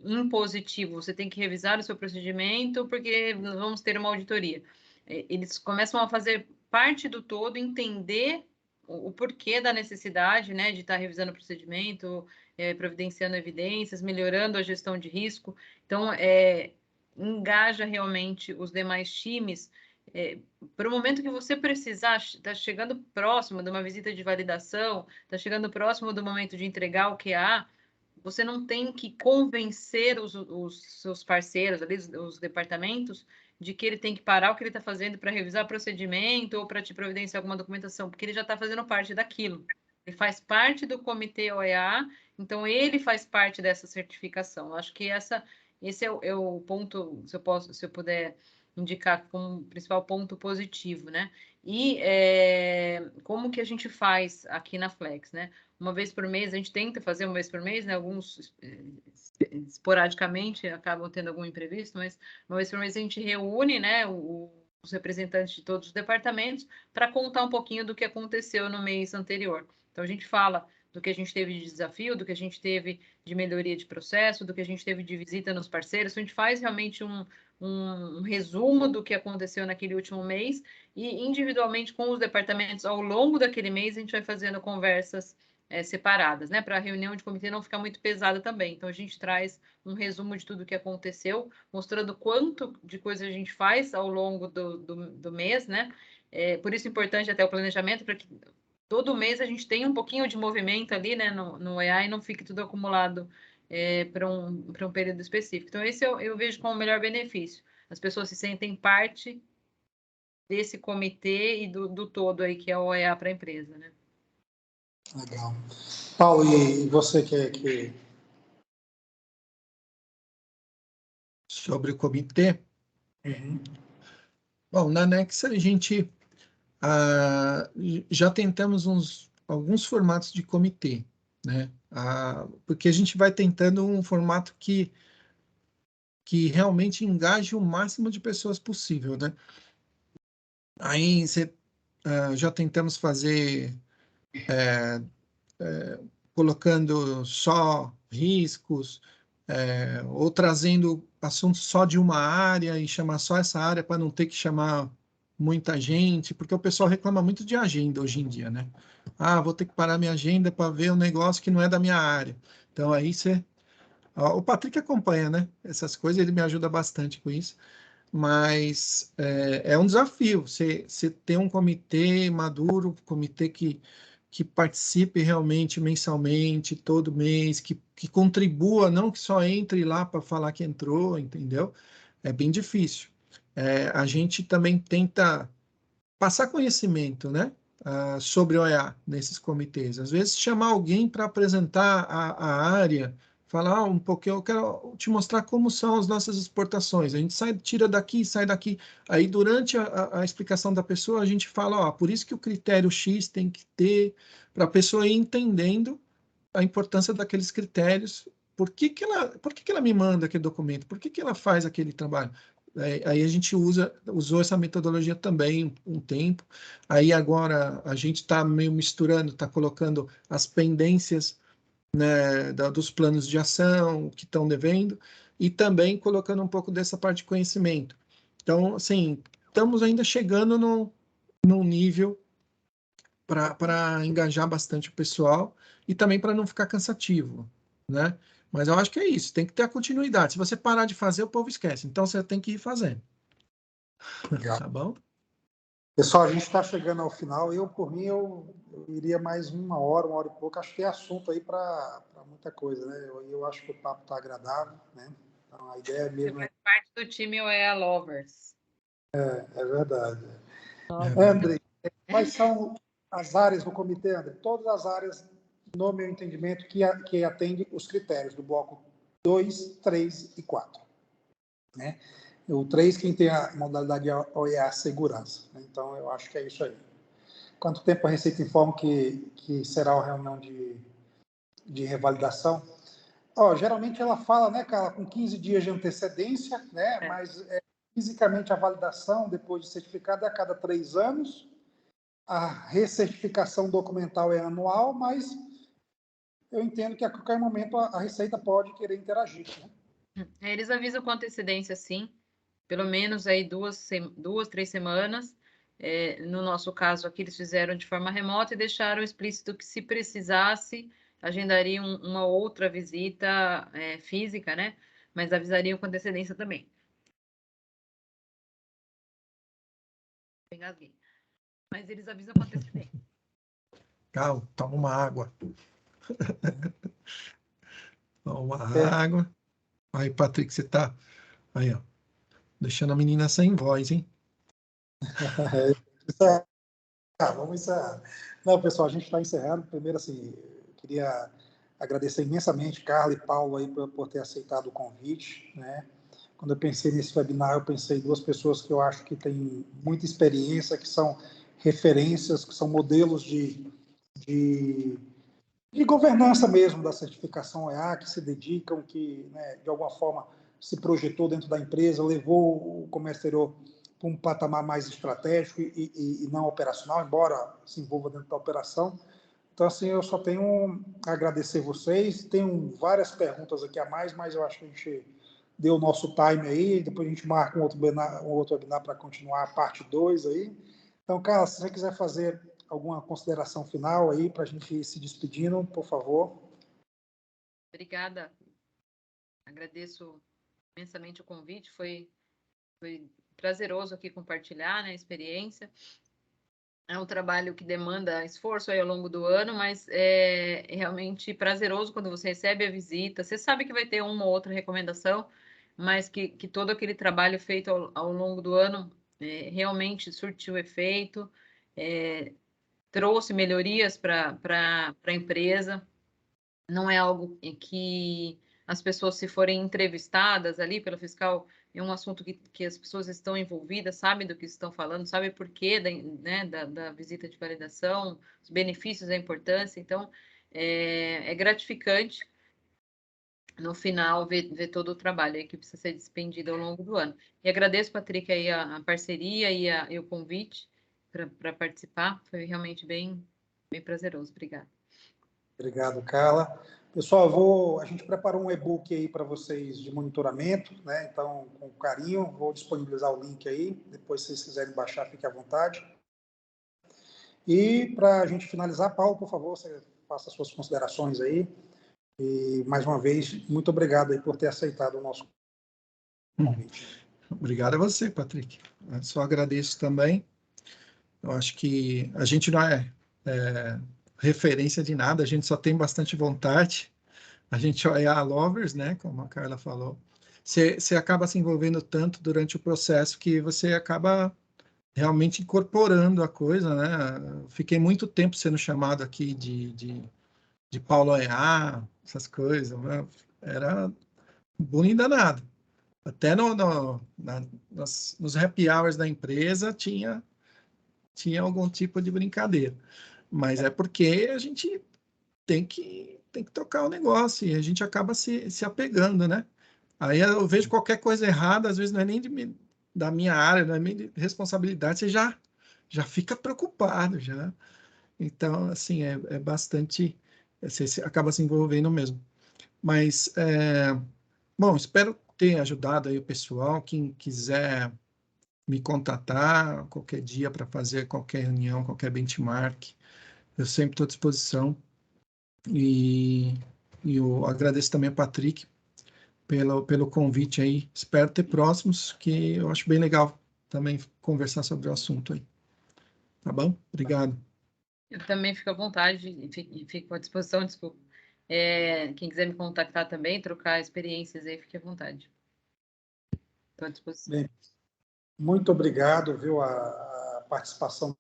impositivo, você tem que revisar o seu procedimento porque vamos ter uma auditoria. Eles começam a fazer parte do todo, entender o porquê da necessidade, né, de estar revisando o procedimento, providenciando evidências, melhorando a gestão de risco. Então, engaja realmente os demais times para o momento que você precisar, está chegando próximo de uma visita de validação, está chegando próximo do momento de entregar o QA, você não tem que convencer os seus parceiros, ali, os departamentos, de que ele tem que parar o que ele está fazendo para revisar procedimento ou para te providenciar alguma documentação, porque ele já está fazendo parte daquilo. Ele faz parte do comitê OEA, então ele faz parte dessa certificação. Eu acho que esse é o ponto, se eu puder indicar como principal ponto positivo, né? E como que a gente faz aqui na Flex, né? Uma vez por mês, a gente tenta fazer uma vez por mês, né? Alguns esporadicamente acabam tendo algum imprevisto, mas uma vez por mês a gente reúne, né, os representantes de todos os departamentos para contar um pouquinho do que aconteceu no mês anterior. Então, a gente fala do que a gente teve de desafio, do que a gente teve de melhoria de processo, do que a gente teve de visita nos parceiros. Então, a gente faz realmente um resumo do que aconteceu naquele último mês e individualmente com os departamentos ao longo daquele mês a gente vai fazendo conversas separadas, né? Para a reunião de comitê não ficar muito pesada também. Então, a gente traz um resumo de tudo que aconteceu, mostrando quanto de coisa a gente faz ao longo do mês, né? Por isso é importante até o planejamento, para que todo mês a gente tenha um pouquinho de movimento ali, né, no EA e não fique tudo acumulado para um período específico. Então, esse eu vejo como o melhor benefício. As pessoas se sentem parte desse comitê e do todo aí, que é o EA para a empresa, né? Legal. Paulo, e você que... Sobre o comitê? Uhum. Bom, na Nexa a gente já tentamos alguns formatos de comitê, né? Porque a gente vai tentando um formato que realmente engaje o máximo de pessoas possível, né? Aí já tentamos fazer colocando só riscos, ou trazendo assuntos só de uma área e chamar só essa área para não ter que chamar muita gente, porque o pessoal reclama muito de agenda hoje em dia, né? Ah, vou ter que parar minha agenda para ver um negócio que não é da minha área. Então aí o Patrick acompanha, né? Essas coisas, ele me ajuda bastante com isso. Mas é um desafio você ter um comitê maduro, comitê que participe realmente mensalmente, todo mês, que contribua, não que só entre lá para falar que entrou, entendeu? É bem difícil. A gente também tenta passar conhecimento, né? Sobre o OEA nesses comitês. Às vezes chamar alguém para apresentar a área, Fala um pouquinho, eu quero te mostrar como são as nossas exportações. A gente tira daqui, sai daqui. Aí, durante a explicação da pessoa, a gente fala, ó, por isso que o critério X tem que ter, para a pessoa ir entendendo a importância daqueles critérios. Por que que ela me manda aquele documento? Por que que ela faz aquele trabalho? Aí a gente usou essa metodologia também um tempo. Aí agora a gente está meio misturando, está colocando as pendências, né, dos planos de ação que estão devendo, e também colocando um pouco dessa parte de conhecimento. Então, assim, estamos ainda chegando num nível para engajar bastante o pessoal e também para não ficar cansativo, né? Mas eu acho que é isso, tem que ter a continuidade. Se você parar de fazer, o povo esquece. Então, você tem que ir fazendo. Legal. Tá bom? Pessoal, a gente está chegando ao final. Por mim, eu iria mais uma hora e pouco. Acho que tem assunto aí para muita coisa, né? Eu acho que o papo está agradável, né? Então, a ideia é mesmo... Você faz parte do time OEA Lovers. É verdade. É. André, quais são as áreas do comitê, André? Todas as áreas, no meu entendimento, que atendem os critérios do bloco 2, 3 e 4. Né? O 3, quem tem a modalidade OEA segurança. Né? Então, eu acho que é isso aí. Quanto tempo a Receita informa que será a reunião de revalidação? Geralmente ela fala, né, Carla, com 15 dias de antecedência, né? Mas fisicamente a validação, depois de certificado, é a cada 3 anos. A recertificação documental é anual, mas eu entendo que a qualquer momento a Receita pode querer interagir. Né? Eles avisam com antecedência, sim, pelo menos aí 3 semanas. No nosso caso aqui, eles fizeram de forma remota e deixaram explícito que, se precisasse, agendariam uma outra visita física, né? Mas avisariam com antecedência também. Engasguei. Mas eles avisam com antecedência. Calma, toma uma água. Toma uma água. Aí, Patrick, você tá aí, ó, deixando a menina sem voz, hein? Vamos encerrar. Não, pessoal, a gente está encerrando. Primeiro, assim, queria agradecer imensamente Carla e Paulo aí por ter aceitado o convite, né? Quando eu pensei nesse webinar, eu pensei em 2 pessoas que eu acho que têm muita experiência, que são referências, que são modelos de governança mesmo da certificação EA, que se dedicam, que, né, de alguma forma se projetou dentro da empresa, levou o comércio exterior para um patamar mais estratégico e não operacional, embora se envolva dentro da operação. Então, assim, eu só tenho a agradecer vocês. Tenho várias perguntas aqui a mais, mas eu acho que a gente deu o nosso time aí. Depois a gente marca um outro webinar para continuar a parte 2 aí. Então, Carla, se você quiser fazer alguma consideração final aí para a gente ir se despedindo, por favor. Obrigada. Agradeço imensamente o convite. Foi prazeroso aqui compartilhar, né, a experiência. É um trabalho que demanda esforço aí ao longo do ano, mas é realmente prazeroso quando você recebe a visita. Você sabe que vai ter uma ou outra recomendação, mas que todo aquele trabalho feito ao longo do ano realmente surtiu efeito, trouxe melhorias para a empresa. Não é algo que as pessoas, se forem entrevistadas ali pelo fiscal, é um assunto que as pessoas estão envolvidas, sabem do que estão falando, sabem por quê da visita de validação, os benefícios, a importância. Então, é gratificante, no final, ver todo o trabalho aí que precisa ser despendido ao longo do ano. E agradeço, Patrick, aí a parceria e o convite para participar. Foi realmente bem prazeroso. Obrigada. Obrigado, Carla. Pessoal, a gente preparou um e-book aí para vocês de monitoramento, né? Então, com carinho, vou disponibilizar o link aí. Depois, se vocês quiserem baixar, fique à vontade. E, para a gente finalizar, Paulo, por favor, você faça as suas considerações aí. E, mais uma vez, muito obrigado aí por ter aceitado o nosso convite. Obrigado a você, Patrick. Eu só agradeço também. Eu acho que a gente não é referência de nada, a gente só tem bastante vontade. A gente é a lovers, né? Como a Carla falou. Você acaba se envolvendo tanto durante o processo que você acaba realmente incorporando a coisa, né? Fiquei muito tempo sendo chamado aqui de Paulo EA, essas coisas, né? era bullying danado. Até nos happy hours da empresa tinha algum tipo de brincadeira. Mas é porque a gente tem que tocar o negócio e a gente acaba se apegando, né? Aí eu vejo qualquer coisa errada, às vezes não é nem da minha área, não é nem de responsabilidade, você já fica preocupado, já. Então, assim, é bastante... Você acaba se envolvendo mesmo. Mas, bom, espero ter ajudado aí o pessoal. Quem quiser me contatar qualquer dia para fazer qualquer reunião, qualquer benchmark, eu sempre estou à disposição. E eu agradeço também a Patrick pelo convite aí. Espero ter próximos, que eu acho bem legal também conversar sobre o assunto aí. Tá bom? Obrigado. Eu também fico à vontade e fico à disposição, desculpa. Quem quiser me contactar também, trocar experiências aí, fique à vontade. Estou à disposição. Bem, muito obrigado, viu, a participação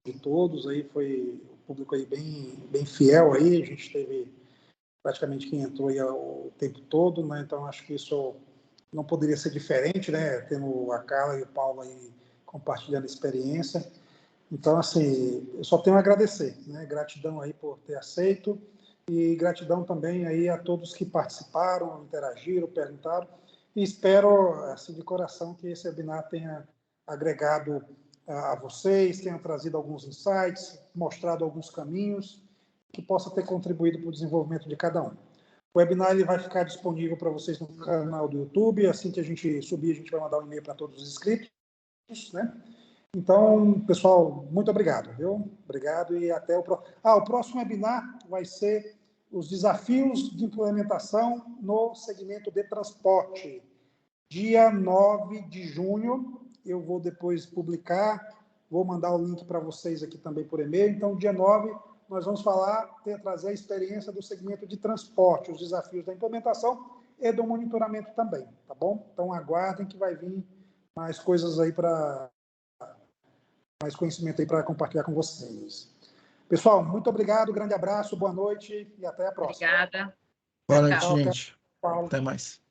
de todos aí, foi o público aí bem fiel aí, a gente teve praticamente quem entrou aí o tempo todo, né? Então acho que isso não poderia ser diferente, né? Tendo a Carla e o Paulo aí compartilhando experiência. Então, assim, eu só tenho a agradecer, né? Gratidão aí por ter aceito e gratidão também aí a todos que participaram, interagiram, perguntaram, e espero, assim, de coração, que esse webinar tenha agregado a vocês, tenha trazido alguns insights, mostrado alguns caminhos, que possa ter contribuído para o desenvolvimento de cada um. O webinar ele vai ficar disponível para vocês no canal do YouTube. Assim que a gente subir, a gente vai mandar um e-mail para todos os inscritos, né? Então, pessoal, muito obrigado, viu? Obrigado e até o próximo. O próximo webinar vai ser os desafios de implementação no segmento de transporte. Dia 9 de junho, eu vou depois publicar, vou mandar o link para vocês aqui também por e-mail. Então, dia 9, nós vamos trazer a experiência do segmento de transporte, os desafios da implementação e do monitoramento também, tá bom? Então, aguardem que vai vir mais coisas aí mais conhecimento aí para compartilhar com vocês. Pessoal, muito obrigado, grande abraço, boa noite e até a próxima. Obrigada. Boa noite, Tchau. gente. Até mais.